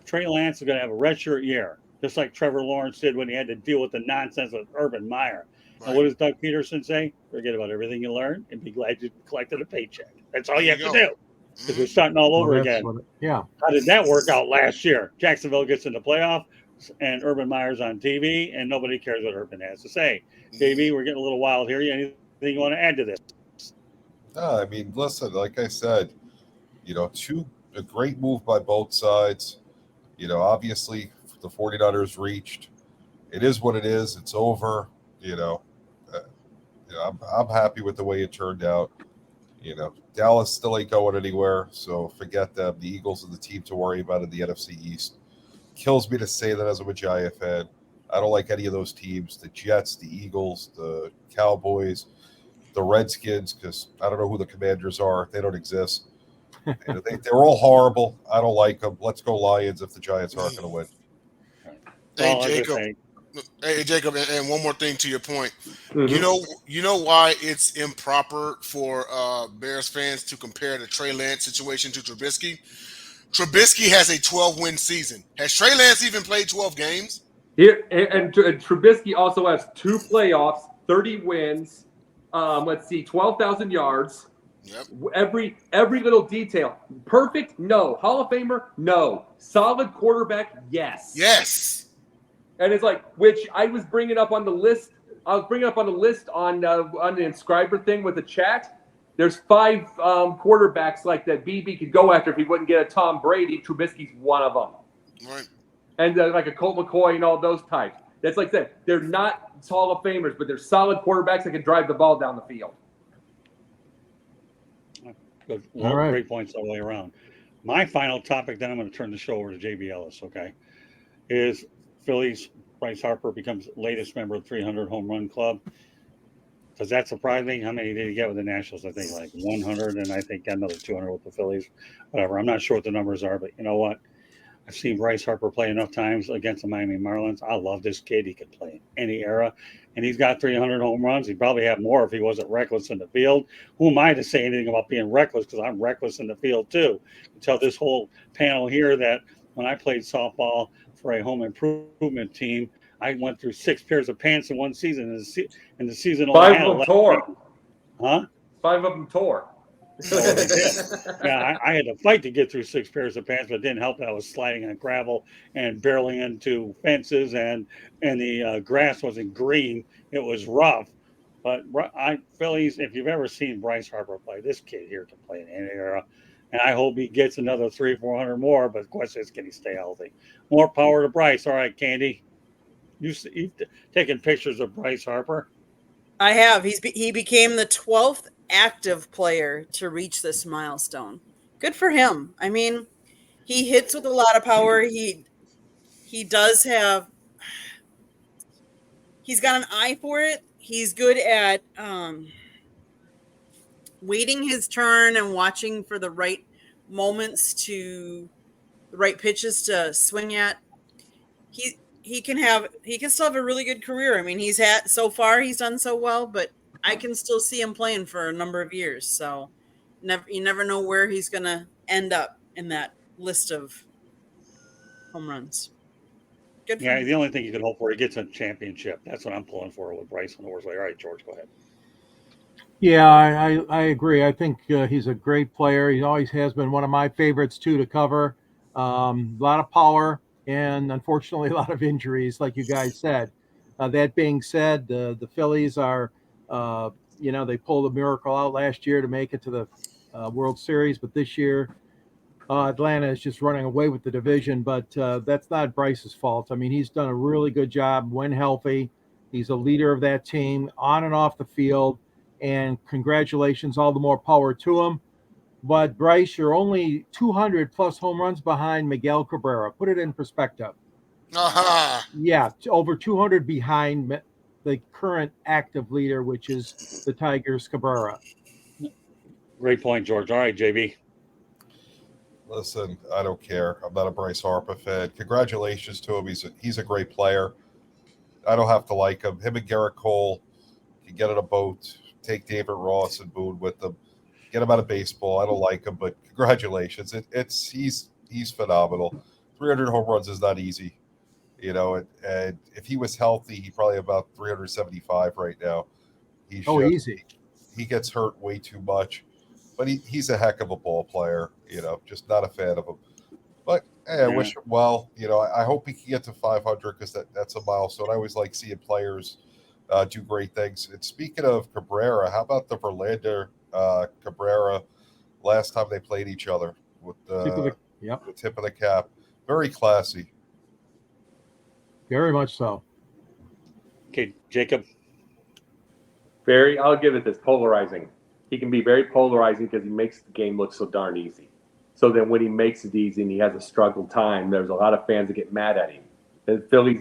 Treylance is going to have a redshirt year, just like Trevor Lawrence did when he had to deal with the nonsense of Urban Meyer. And Right. what does Doug Peterson say? Forget about everything you learned and be glad you collected a paycheck. That's all There you you have to go. do because we're starting all Well, over that's again. what. Yeah. How did that work out last year? Jacksonville gets in the playoff, and Urban Meyer's on TV, and nobody cares what Urban has to say. JB, we're getting a little wild here. Anything you want to add to this? No, I mean, listen, like I said, a great move by both sides. Obviously the 49ers reached. It is what it is. It's over. I'm happy with the way it turned out. Dallas still ain't going anywhere, so forget them. The Eagles are the team to worry about in the NFC East. Kills me to say that as a Giant fan. I don't like any of those teams. The Jets, the Eagles, the Cowboys, the Redskins, because I don't know who the Commanders are. They don't exist. They're all horrible. I don't like them. Let's go Lions if the Giants aren't going to win. Hey, Well, as I Jacob. say, Hey, Jacob, and one more thing to your point. Mhm. You know why it's improper for Bears fans to compare the Trey Lance situation to Trubisky? Trubisky has a 12-win season. Has Trey Lance even played 12 games? Here and Trubisky also has 2 playoffs, 30 wins. Let's see, 12,000 yards. Yep. Every little detail. Perfect? No. Hall of Famer? No. Solid quarterback? Yes. Yes. And it's like, which I was bringing up on the list. I was bringing up on the list on the inscriber thing with the chat. There's 5 quarterbacks like that BB could go after if he wouldn't get a Tom Brady. Trubisky's one of them. Right. And like a Colt McCoy and all those types. That's like that. They're not Hall of Famers, but they're solid quarterbacks that can drive the ball down the field. good, All right. great points all the way around. My final topic, then I'm going to turn the show over to JB Ellis, okay, is Phillies. Bryce Harper becomes latest member of the 300 home run club. Does that surprise me? How many did he get with the Nationals? I think like 100, and I think got another 200 with the Phillies. Whatever. I'm not sure what the numbers are, but you know what? I've seen Bryce Harper play enough times against the Miami Marlins. I love this kid. He can play in any era, and he's got 300 home runs. He'd probably have more if he wasn't reckless in the field. Who am I to say anything about being reckless? Because I'm reckless in the field too. I tell this whole panel here that when I played softball for a home improvement team, I went through 6 pairs of pants in one season, and the season only 5 had of them 11 tore. games. Huh? 5 of them tore. Oh, they did. Yeah, I had to fight to get through 6 pairs of pants, but it didn't help that I was sliding on gravel and barreling into fences, and the grass wasn't green. It was rough. But Phillies, if you've ever seen Bryce Harper play, this kid here can play in any era. And I hope he gets another 300-400 more. But the question is, can he stay healthy? More power to Bryce. All right, Candy. You've taken pictures of Bryce Harper. I have. He became the 12th active player to reach this milestone. Good for him. I mean, he hits with a lot of power. He does have. He's got an eye for it. He's good at waiting his turn and watching for the right moments the right pitches to swing at. He can still have a really good career. I mean, he's done so well, but I can still see him playing for a number of years. So you never know where he's going to end up in that list of home runs. Good for Yeah, him. the only thing you can hope for, he gets a championship. That's what I'm pulling for with Bryce on the Horse. All right, George, go ahead. Yeah, I agree. I think he's a great player. He always has been one of my favorites too to cover. A lot of power and unfortunately a lot of injuries, like you guys said. That being said, the Phillies are, they pulled a miracle out last year to make it to the World Series, but this year, Atlanta is just running away with the division, but that's not Bryce's fault. I mean, he's done a really good job when healthy. He's a leader of that team on and off the field, and congratulations, all the more power to him. But Bryce, you're only 200 plus home runs behind Miguel Cabrera. Put it in perspective. Aha. Yeah, over 200 behind the current active leader, which is the Tigers' Cabrera. Great point, George. All right, JB. Listen, I don't care. I'm not a Bryce Harper fan. Congratulations to him. He's a great player. I don't have to like him. Him and Garrett Cole can get on a boat, take David Ross and Boone with them, get him out of baseball. I don't like him, but congratulations. He's phenomenal. 300 home runs is not easy, and if he was healthy, he probably about 375 right now. Easy. He gets hurt way too much, but he's a heck of a ball player. Just not a fan of him. But I wish him well. I hope he can get to 500 because that's a milestone. I always like seeing players do great things. And speaking of Cabrera, how about the Verlander Cabrera last time they played each other with the tip of the cap? Very classy. Very much so. Okay, Jacob. I'll give it this, polarizing. He can be very polarizing because he makes the game look so darn easy. So then when he makes it easy and he has a struggled time, there's a lot of fans that get mad at him. The Philly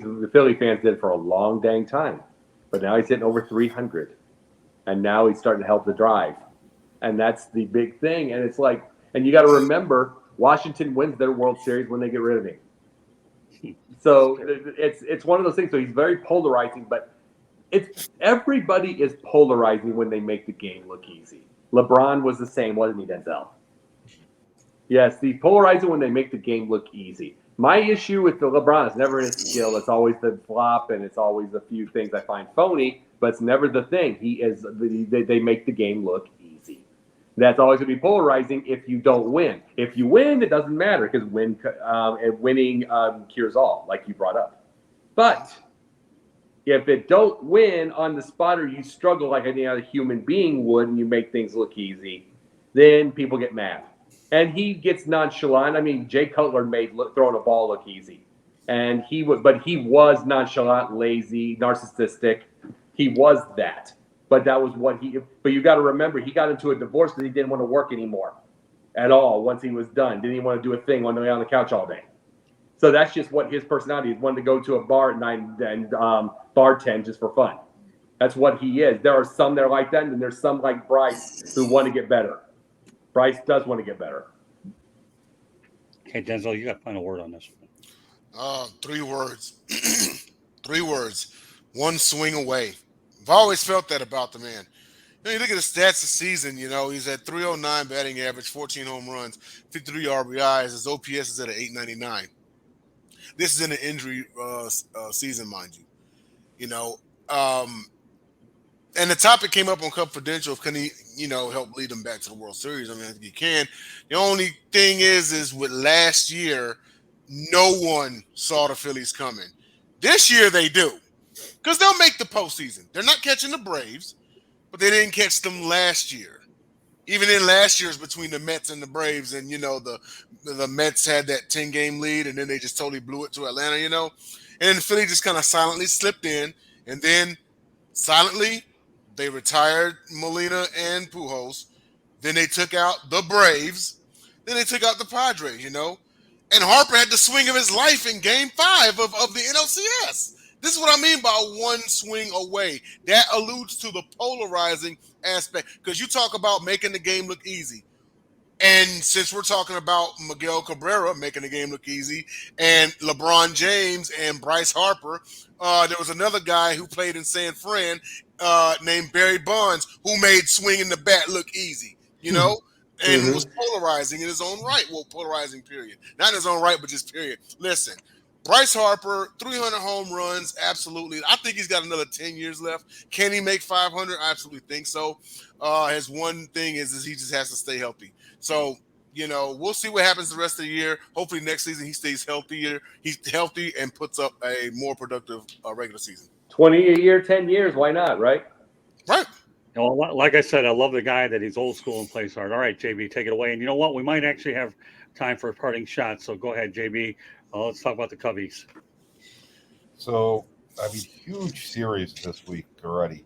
fans did it for a long dang time. But now he's hitting over 300. And now he's starting to help the drive. And that's the big thing. And it's like, and you got to remember, Washington wins their World Series when they get rid of him. So it's one of those things. So he's very polarizing, but everybody is polarizing when they make the game look easy. LeBron was the same, wasn't he, Denzel? Yes, the polarizing when they make the game look easy. My issue with the LeBron is never his skill. It's always the flop, and it's always a few things I find phony, but it's never the thing. They make the game look easy. That's always going to be polarizing if you don't win. If you win, it doesn't matter because winning cures all, like you brought up. But if it don't win on the spot or you struggle like any other human being would and you make things look easy, then people get mad. And he gets nonchalant. I mean, Jay Cutler made throwing a ball look easy. And he was nonchalant, lazy, narcissistic. He was that. But that was but you got to remember, he got into a divorce because he didn't want to work anymore at all once he was done. Didn't even want to do a thing, wanted to lay on the couch all day. So that's just what his personality is. Wanted to go to a bar at night and bartend just for fun. That's what he is. There are some that are like that, and there's some like Bryce who want to get better. Bryce does want to get better. Okay, Denzel, you got to find a word on this. 3 words. 3 words. One swing away. I've always felt that about the man. You look at the stats this season, he's at 309 batting average, 14 home runs, 53 RBIs. His OPS is at an 899. This is in an injury season, mind you. And the topic came up on Confidential. Can he, help lead them back to the World Series? I mean, I think he can. The only thing is with last year, no one saw the Phillies coming. This year they do, because they'll make the postseason. They're not catching the Braves, but they didn't catch them last year. Even in last year's between the Mets and the Braves, and the Mets had that 10-game lead, and then they just totally blew it to Atlanta. And then the Philly just kind of silently slipped in, and then silently they retired Molina and Pujols. Then they took out the Braves. Then they took out the Padres, And Harper had the swing of his life in Game 5 of the NLCS. This is what I mean by one swing away. That alludes to the polarizing aspect, because you talk about making the game look easy. And since we're talking about Miguel Cabrera making the game look easy, and LeBron James and Bryce Harper, there was another guy who played in San Fran named Barry Bonds who made swinging the bat look easy, and was polarizing in his own right. Well, polarizing, period. Not in his own right, but just period. Listen, Bryce Harper, 300 home runs, absolutely. I think he's got another 10 years left. Can he make 500? I absolutely think so. His one thing is he just has to stay healthy. So, we'll see what happens the rest of the year. Hopefully next season he stays healthier. He's healthy and puts up a more productive regular season. 20 a year, 10 years. Why not, right? Right. Like I said, I love the guy that he's old school and plays hard. All right, JB, take it away. And you know what? We might actually have time for a parting shot. So go ahead, JB. Let's talk about the Cubbies. So, I mean, huge series this week already.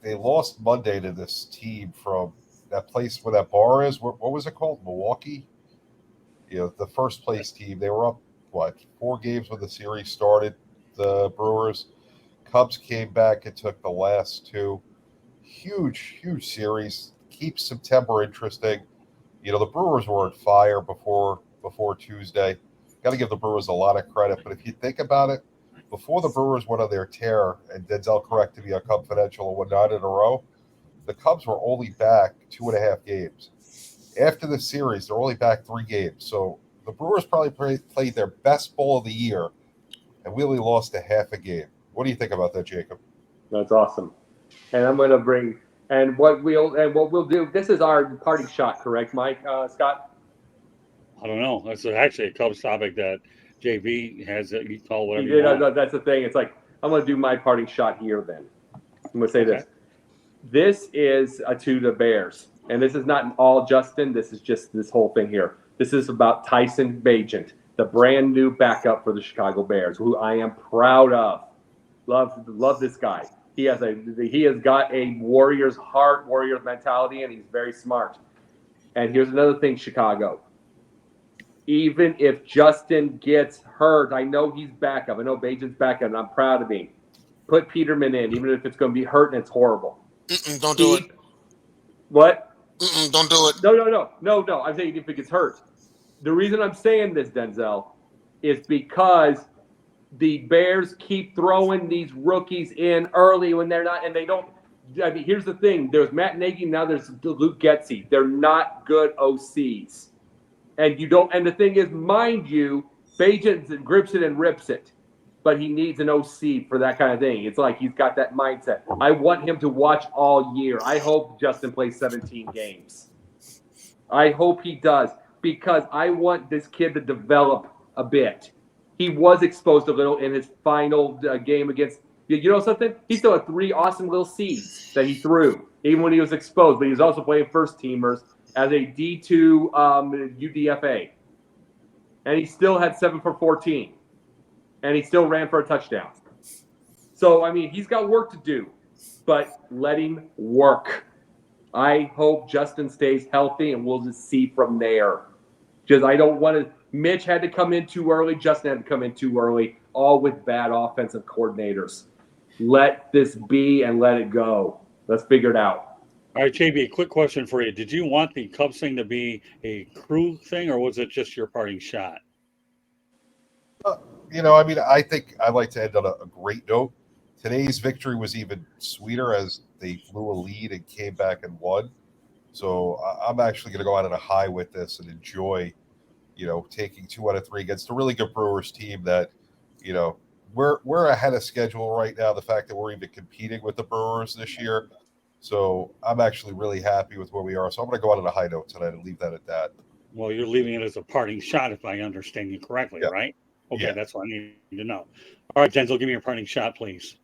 They lost Monday to this team from that place where that bar is. What was it called? Milwaukee? The first place team. They were up, 4 games when the series started, the Brewers. Cubs came back and took the last 2. Huge series. Keeps September interesting. The Brewers were on fire before Tuesday. Got to give the Brewers a lot of credit. But if you think about it, before the Brewers went on their tear and Denzel corrected me on Cubfidential and won 9 in a row, the Cubs were only back 2.5 games. After the series, they're only back 3 games. So the Brewers probably played their best ball of the year and we only lost a half a game. What do you think about that, Jacob? That's awesome. And I'm going to bring what we'll do. This is our parting shot, correct, Mike? Scott? I don't know. That's actually a Cubs topic that JB has. You call whatever You you want. That's the thing. It's like, I'm going to do my parting shot here then. I'm going to say Okay. this. This is to the Bears. And this is not all Justin. This is just this whole thing here. This is about Tyson Bagent, the brand new backup for the Chicago Bears, who I am proud of. Love this guy. He has got a Warriors heart, Warriors mentality, and he's very smart. And here's another thing, Chicago. Even if Justin gets hurt, I know he's backup. I know Bagent's backup, and I'm proud of him. Put Peterman in, even if it's going to be hurt and it's horrible. Don't do it. What? Don't do it. No. I'm saying if it gets hurt. The reason I'm saying this, Denzel, is because the Bears keep throwing these rookies in early when they're not, and they don't. I mean, here's the thing. There's Matt Nagy, now there's Luke Getsy. They're not good OCs. And you don't, and the thing is, mind you, Bagent grips it and rips it. But he needs an OC for that kind of thing. It's like he's got that mindset. I want him to watch all year. I hope Justin plays 17 games. I hope he does, because I want this kid to develop a bit. He was exposed a little in his final game against, you know something? He still had 3 awesome little seeds that he threw, even when he was exposed. But he was also playing first teamers as a D2 UDFA. And he still had 7 for 14. And he still ran for a touchdown. So, I mean, he's got work to do, but let him work. I hope Justin stays healthy, and we'll just see from there. Because I don't want to – Mitch had to come in too early. Justin had to come in too early, all with bad offensive coordinators. Let this be and let it go. Let's figure it out. All right, JB, a quick question for you. Did you want the Cubs thing to be a crew thing, or was it just your parting shot? I mean, I think I'd like to end on a great note. Today's victory was even sweeter as they flew a lead and came back and won. So I'm actually going to go out on a high with this and enjoy, taking 2 out of 3 against a really good Brewers team that, we're ahead of schedule right now. The fact that we're even competing with the Brewers this year. So I'm actually really happy with where we are. So I'm going to go out on a high note tonight and leave that at that. Well, you're leaving it as a parting shot, if I understand you correctly, Yeah. right? Okay, Yeah. That's what I need to know. All right, Denzel, give me your parting shot, please.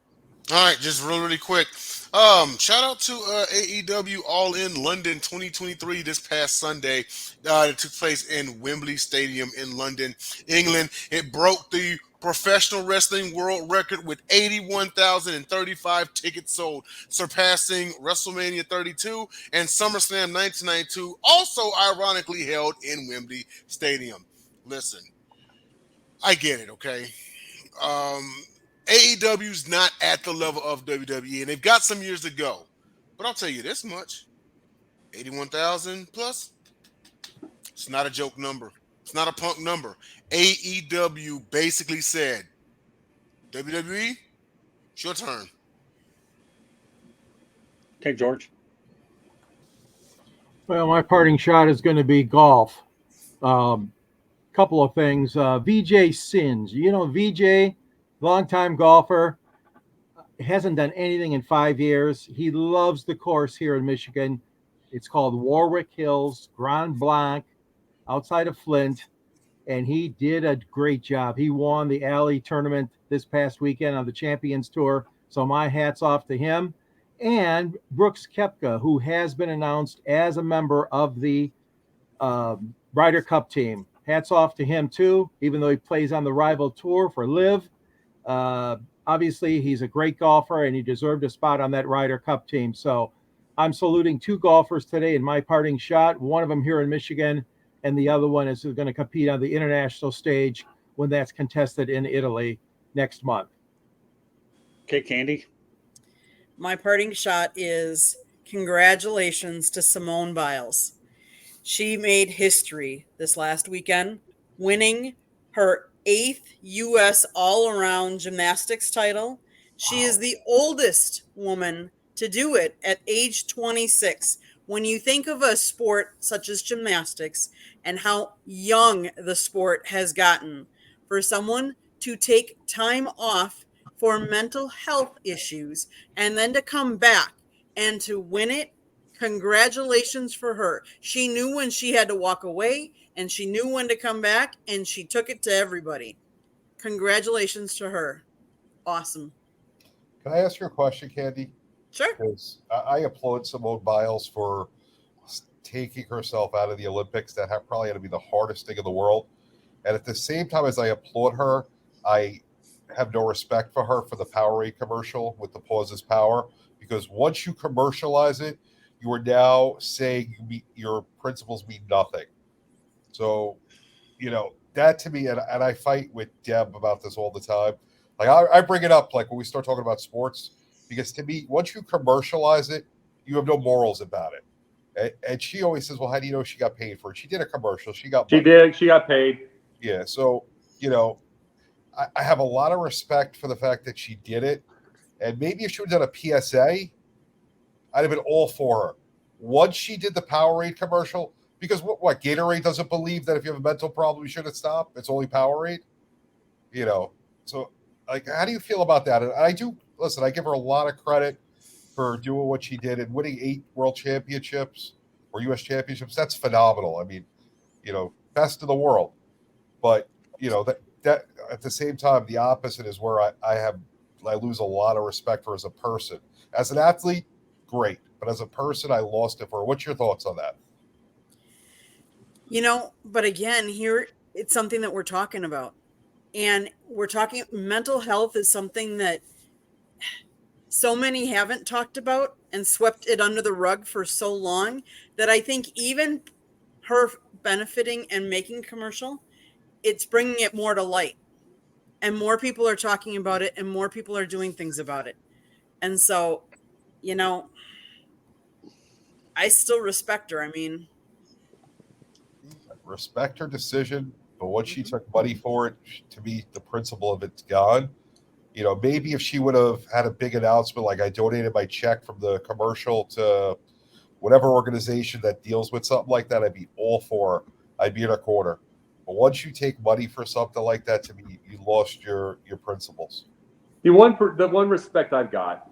All right, just really quick. Shout out to AEW All In London 2023 this past Sunday. It took place in Wembley Stadium in London, England. It broke the professional wrestling world record with 81,035 tickets sold, surpassing WrestleMania 32 and SummerSlam 1992, also ironically held in Wembley Stadium. Listen, I get it, okay? AEW's not at the level of WWE, and they've got some years to go. But I'll tell you this much. 81,000 plus, it's not a joke number. It's not a punk number. AEW basically said, WWE, it's your turn. Okay, George. Well, my parting shot is going to be golf. Couple of things. VJ Sins. VJ, longtime golfer, hasn't done anything in 5 years. He loves the course here in Michigan. It's called Warwick Hills, Grand Blanc, outside of Flint. And he did a great job. He won the Alley tournament this past weekend on the Champions Tour. So my hat's off to him. And Brooks Koepka, who has been announced as a member of the Ryder Cup team. Hats off to him too, even though he plays on the rival tour for Liv. Obviously, he's a great golfer and he deserved a spot on that Ryder Cup team. So I'm saluting 2 golfers today in my parting shot. One of them here in Michigan, and the other one is going to compete on the international stage when that's contested in Italy next month. Okay, Candy. My parting shot is congratulations to Simone Biles. She made history this last weekend, winning her 8th U.S. all-around gymnastics title. She is the oldest woman to do it at age 26. When you think of a sport such as gymnastics and how young the sport has gotten, for someone to take time off for mental health issues and then to come back and to win it, congratulations for her. She knew when she had to walk away and she knew when to come back, and she took it to everybody. Congratulations to her. Awesome. Can I ask you a question, Candy? Sure. Because I applaud Simone Biles for taking herself out of the Olympics. That probably had to be the hardest thing in the world. And at the same time as I applaud her, I have no respect for her for the Powerade commercial with the pauses power. Because once you commercialize it, you are now saying your principles mean nothing. So, that to me, and I fight with Deb about this all the time. Like I bring it up like when we start talking about sports, because to me, once you commercialize it, you have no morals about it. And she always says, well, how do you know she got paid for it? She did a commercial. She got money. She got paid. Yeah. So, I have a lot of respect for the fact that she did it. And maybe if she would have done a PSA, I'd have been all for her. Once she did the Powerade commercial, because what Gatorade doesn't believe that if you have a mental problem, you shouldn't stop. It's only Powerade, So, like, how do you feel about that? And I do listen. I give her a lot of credit for doing what she did and winning 8 world championships or U.S. championships. That's phenomenal. I mean, best in the world. But that at the same time, the opposite is where I lose a lot of respect for her as a person. As an athlete, great, but as a person, I lost it for her. What's your thoughts on that? But again, here it's something that we're talking about. And we're talking mental health is something that so many haven't talked about and swept it under the rug for so long that I think even her benefiting and making a commercial, it's bringing it more to light. And more people are talking about it and more people are doing things about it. And so, I still respect her. I mean, respect her decision, but once she took money for it, to me, the principle of it's gone. Maybe if she would have had a big announcement like I donated my check from the commercial to whatever organization that deals with something like that, I'd be all for her. I'd be in her corner. But once you take money for something like that, to me, you lost your principles. The one respect I've got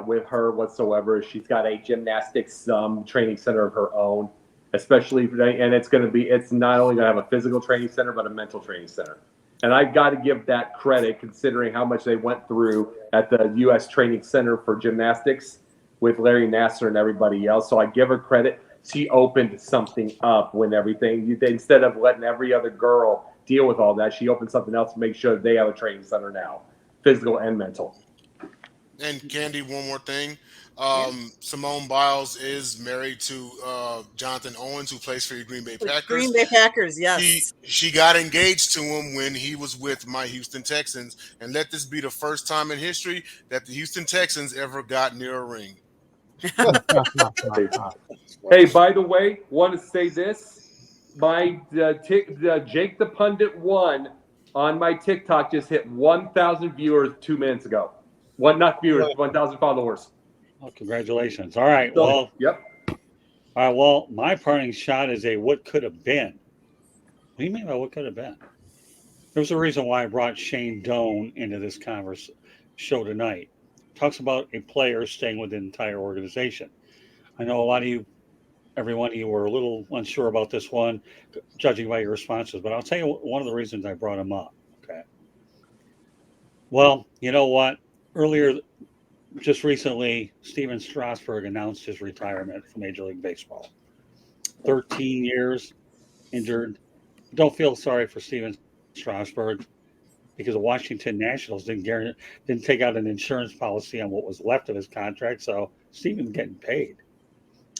with her whatsoever is she's got a gymnastics training center of her own, especially, and it's not only going to have a physical training center, but a mental training center. And I've got to give that credit considering how much they went through at the U.S. Training Center for Gymnastics with Larry Nassar and everybody else. So I give her credit. She opened something up when instead of letting every other girl deal with all that, she opened something else to make sure they have a training center now, physical and mental. And Candy, one more thing. Simone Biles is married to Jonathan Owens, who plays for the Green Bay Packers. Green Bay Packers, yes. She got engaged to him when he was with my Houston Texans, and let this be the first time in history that the Houston Texans ever got near a ring. Hey, by the way, want to say this? My Jake the Pundit 1 on my TikTok just hit 1,000 viewers 2 minutes ago. 1,000 followers. Oh, congratulations. All right. Yep. All right. Well, my parting shot is a what could have been. What do you mean by what could have been? There's a reason why I brought Shanedoan into this show tonight. Talks about a player staying with the entire organization. I know a lot of you, every one of you were a little unsure about this one, judging by your responses, but I'll tell you one of the reasons I brought him up. Okay. Well, you know what? Earlier, just recently, Steven Strasburg announced his retirement from Major League Baseball. 13 years, injured. Don't feel sorry for Steven Strasburg because the Washington Nationals didn't take out an insurance policy on what was left of his contract, so Steven's getting paid.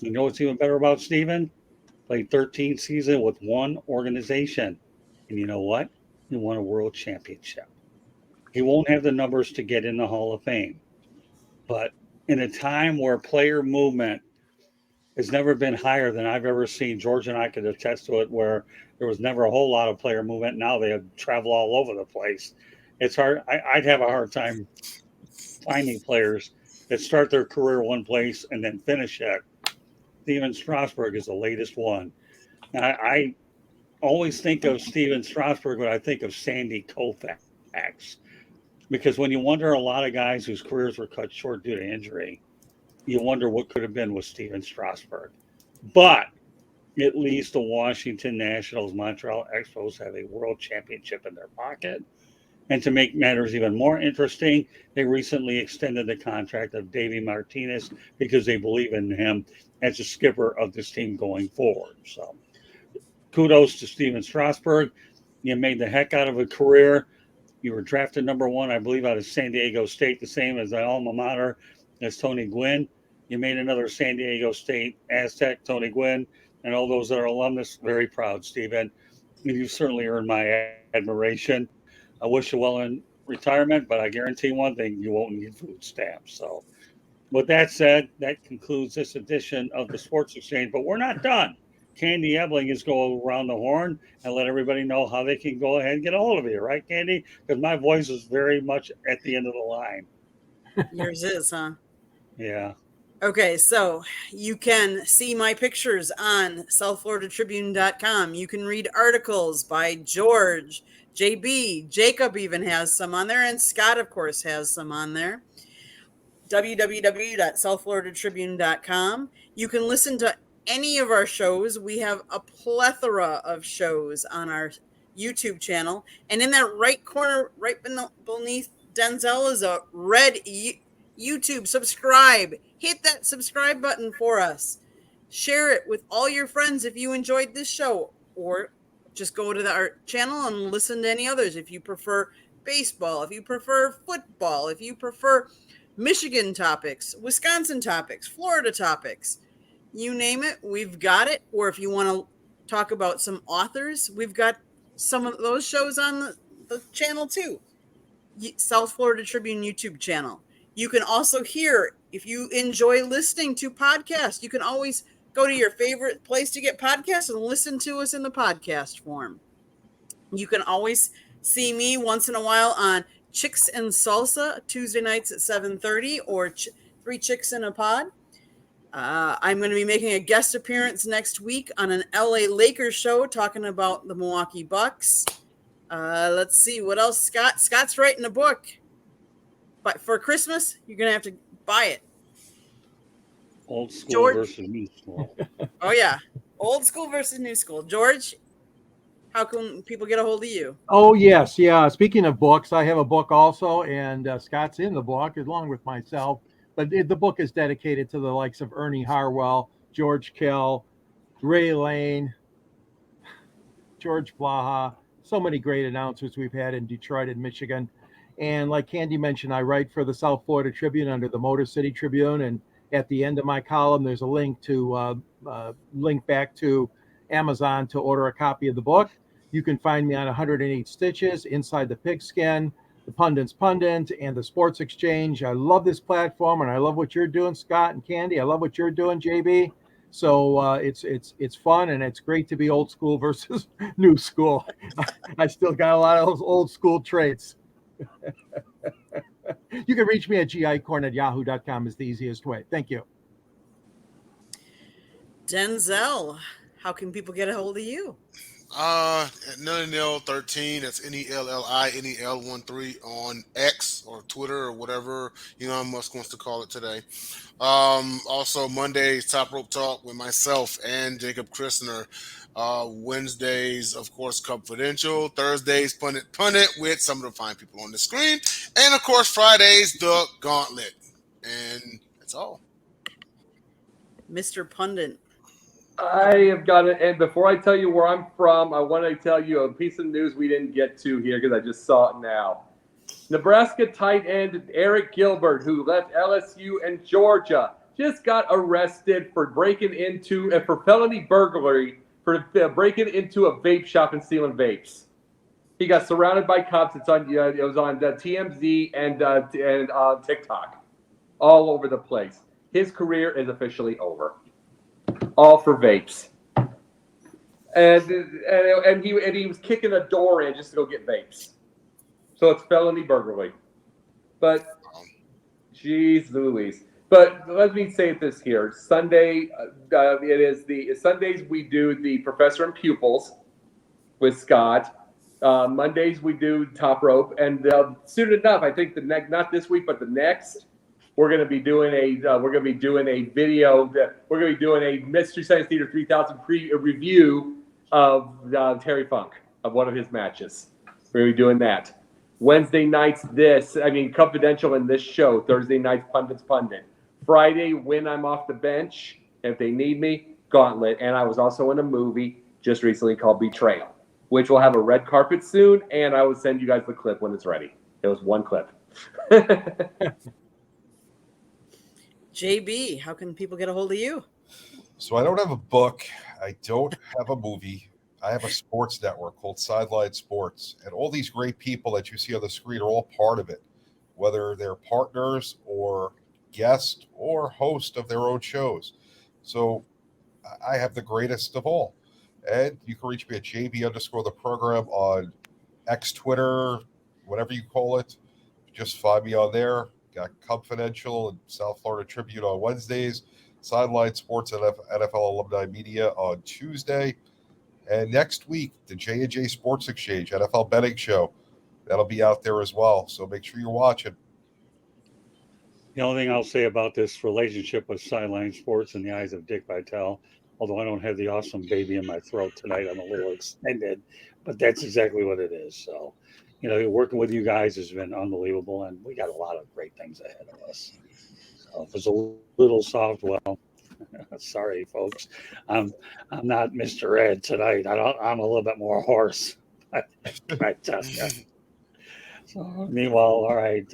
You know what's even better about Steven? Played 13 seasons with one organization. And you know what? He won a world championship. He won't have the numbers to get in the Hall of Fame. But in a time where player movement has never been higher than I've ever seen, George and I could attest to it, where there was never a whole lot of player movement. Now they travel all over the place. It's hard. I'd have a hard time finding players that start their career one place and then finish it. Steven Strasburg is the latest one. I always think of Steven Strasburg when I think of Sandy Koufax, because when you wonder a lot of guys whose careers were cut short due to injury, you wonder what could have been with Steven Strasburg. But at least the Washington Nationals, Montreal Expos have a world championship in their pocket. And to make matters even more interesting, they recently extended the contract of Davey Martinez because they believe in him as a skipper of this team going forward. So kudos to Steven Strasburg. You made the heck out of a career. You were drafted number 1, I believe, out of San Diego State, the same as the alma mater as Tony Gwynn. You made another San Diego State Aztec, Tony Gwynn, and all those that are alumnus. Very proud, Steven. You certainly earned my admiration. I wish you well in retirement, but I guarantee one thing, you won't need food stamps. So with that said, that concludes this edition of the Sports Exchange, but we're not done. Candy Ebling is going around the horn and let everybody know how they can go ahead and get a hold of you, right, Candy? Because my voice is very much at the end of the line. Yours is, huh? Yeah. Okay, so you can see my pictures on southfloridatribune.com. You can read articles by George, JB, Jacob even has some on there, and Scott, of course, has some on there. www.southfloridatribune.com. You can listen to any of our shows. We have a plethora of shows on our YouTube channel. And in that right corner, right beneath Denzel, is a red YouTube subscribe. Hit that subscribe button for us. Share it with all your friends if you enjoyed this show, or just go to our channel and listen to any others. If you prefer baseball, if you prefer football, if you prefer Michigan topics, Wisconsin topics, Florida topics, you name it, we've got it. Or if you want to talk about some authors, we've got some of those shows on the channel too. South Florida Tribune YouTube channel. You can also hear, if you enjoy listening to podcasts, you can always go to your favorite place to get podcasts and listen to us in the podcast form. You can always see me once in a while on Chicks and Salsa, Tuesday nights at 7:30, or Three Chicks in a Pod. I'm going to be making a guest appearance next week on an LA Lakers show talking about the Milwaukee Bucks. Let's see, what else, Scott? Scott's writing a book. But for Christmas, you're going to have to buy it. Old school George versus new school. Oh, yeah. Old school versus new school. George, how can people get a hold of you? Oh, yes. Yeah. Speaking of books, I have a book also, and Scott's in the book along with myself. But the book is dedicated to the likes of Ernie Harwell, George Kell, Ray Lane, George Blaha, so many great announcers we've had in Detroit and Michigan. And like Candy mentioned, I write for the South Florida Tribune under the Motor City Tribune. And at the end of my column, there's a link to link back to Amazon to order a copy of the book. You can find me on 108 Stitches, Inside the Pigskin, the Pundit's Pundit, and the Sports Exchange. I love this platform, and I love what you're doing, Scott and Candy. I love what you're doing, JB. So it's fun, and it's great to be old school versus new school. I still got a lot of those old school traits. You can reach me at gicorn@yahoo.com is the easiest way. Thank you. Denzel, how can people get a hold of you? At NEL13, that's NELLI, NEL13 on X or Twitter or whatever Elon Musk wants to call it today. Also Mondays, Top Rope Talk with myself and Jacob Christner. Wednesdays, of course, Confidential. Thursdays, Pundit with some of the fine people on the screen. And of course, Fridays, The Gauntlet. And that's all. Mr. Pundit. I have got to, and before I tell you where I'm from, I want to tell you a piece of news we didn't get to here because I just saw it now. Nebraska tight end Eric Gilbert, who left LSU and Georgia, just got arrested for breaking into for felony burglary for breaking into a vape shop and stealing vapes. He got surrounded by cops. It was on TMZ and TikTok, all over the place. His career is officially over. All for vapes, and he was kicking a door in just to go get vapes. So it's felony burglary. But, geez Louise. But let me say this here. Sunday, Sundays we do the professor and pupils with Scott. Mondays we do top rope. And soon enough, I think not this week, but the next, we're going to be doing a video. We're going to be doing a Mystery Science Theater 3000 review of Terry Funk, of one of his matches. We're going to be doing that. Wednesday nights, Confidential in this show. Thursday nights, Pundits Pundit. Friday, when I'm off the bench, if they need me, Gauntlet. And I was also in a movie just recently called Betrayal, which will have a red carpet soon, and I will send you guys the clip when it's ready. It was one clip. JB, how can people get a hold of you? So I don't have a book. I don't have a movie. I have a sports network called Sideline Sports. And all these great people that you see on the screen are all part of it, whether they're partners or guest or host of their own shows. So I have the greatest of all. And you can reach me at JB_the program on X, Twitter, whatever you call it. Just find me on there. Got Confidential and South Florida Tribune on Wednesdays. Sideline Sports and NFL Alumni Media on Tuesday. And next week, the J&J Sports Exchange, NFL betting show. That'll be out there as well. So make sure you're watching. The only thing I'll say about this relationship with Sideline Sports in the eyes of Dick Vitale, although I don't have the awesome baby in my throat tonight, I'm a little extended, but that's exactly what it is. So, working with you guys has been unbelievable, and we got a lot of great things ahead of us. So if it's a little soft, well, sorry, folks. I'm not Mr. Ed tonight. I'm a little bit more hoarse. So, meanwhile, all right,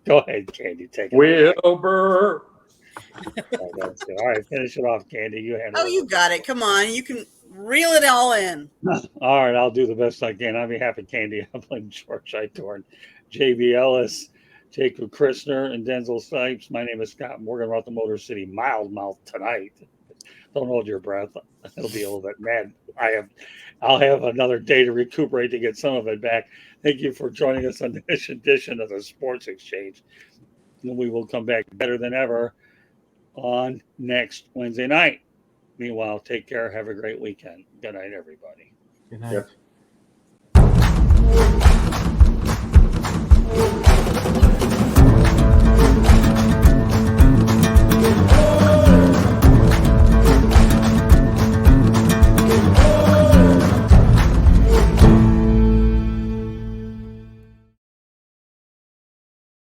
go ahead, Candy. Take it. Wilbur. All right, finish it off, Candy. You handle it. You got it. Come on. You can reel it all in. All right, I'll do the best I can. On behalf of Candy Upland, George Eitorn, JB Ellis, Jacob Christner, and Denzel Sipes. My name is Scott Morgan. We're at the Motor City Mild Mouth tonight. Don't hold your breath. It'll be a little bit mad. I'll have another day to recuperate to get some of it back. Thank you for joining us on this edition of the Sports Exchange. And we will come back better than ever on next Wednesday night. Meanwhile, take care. Have a great weekend. Good night, everybody. Good night. Yep.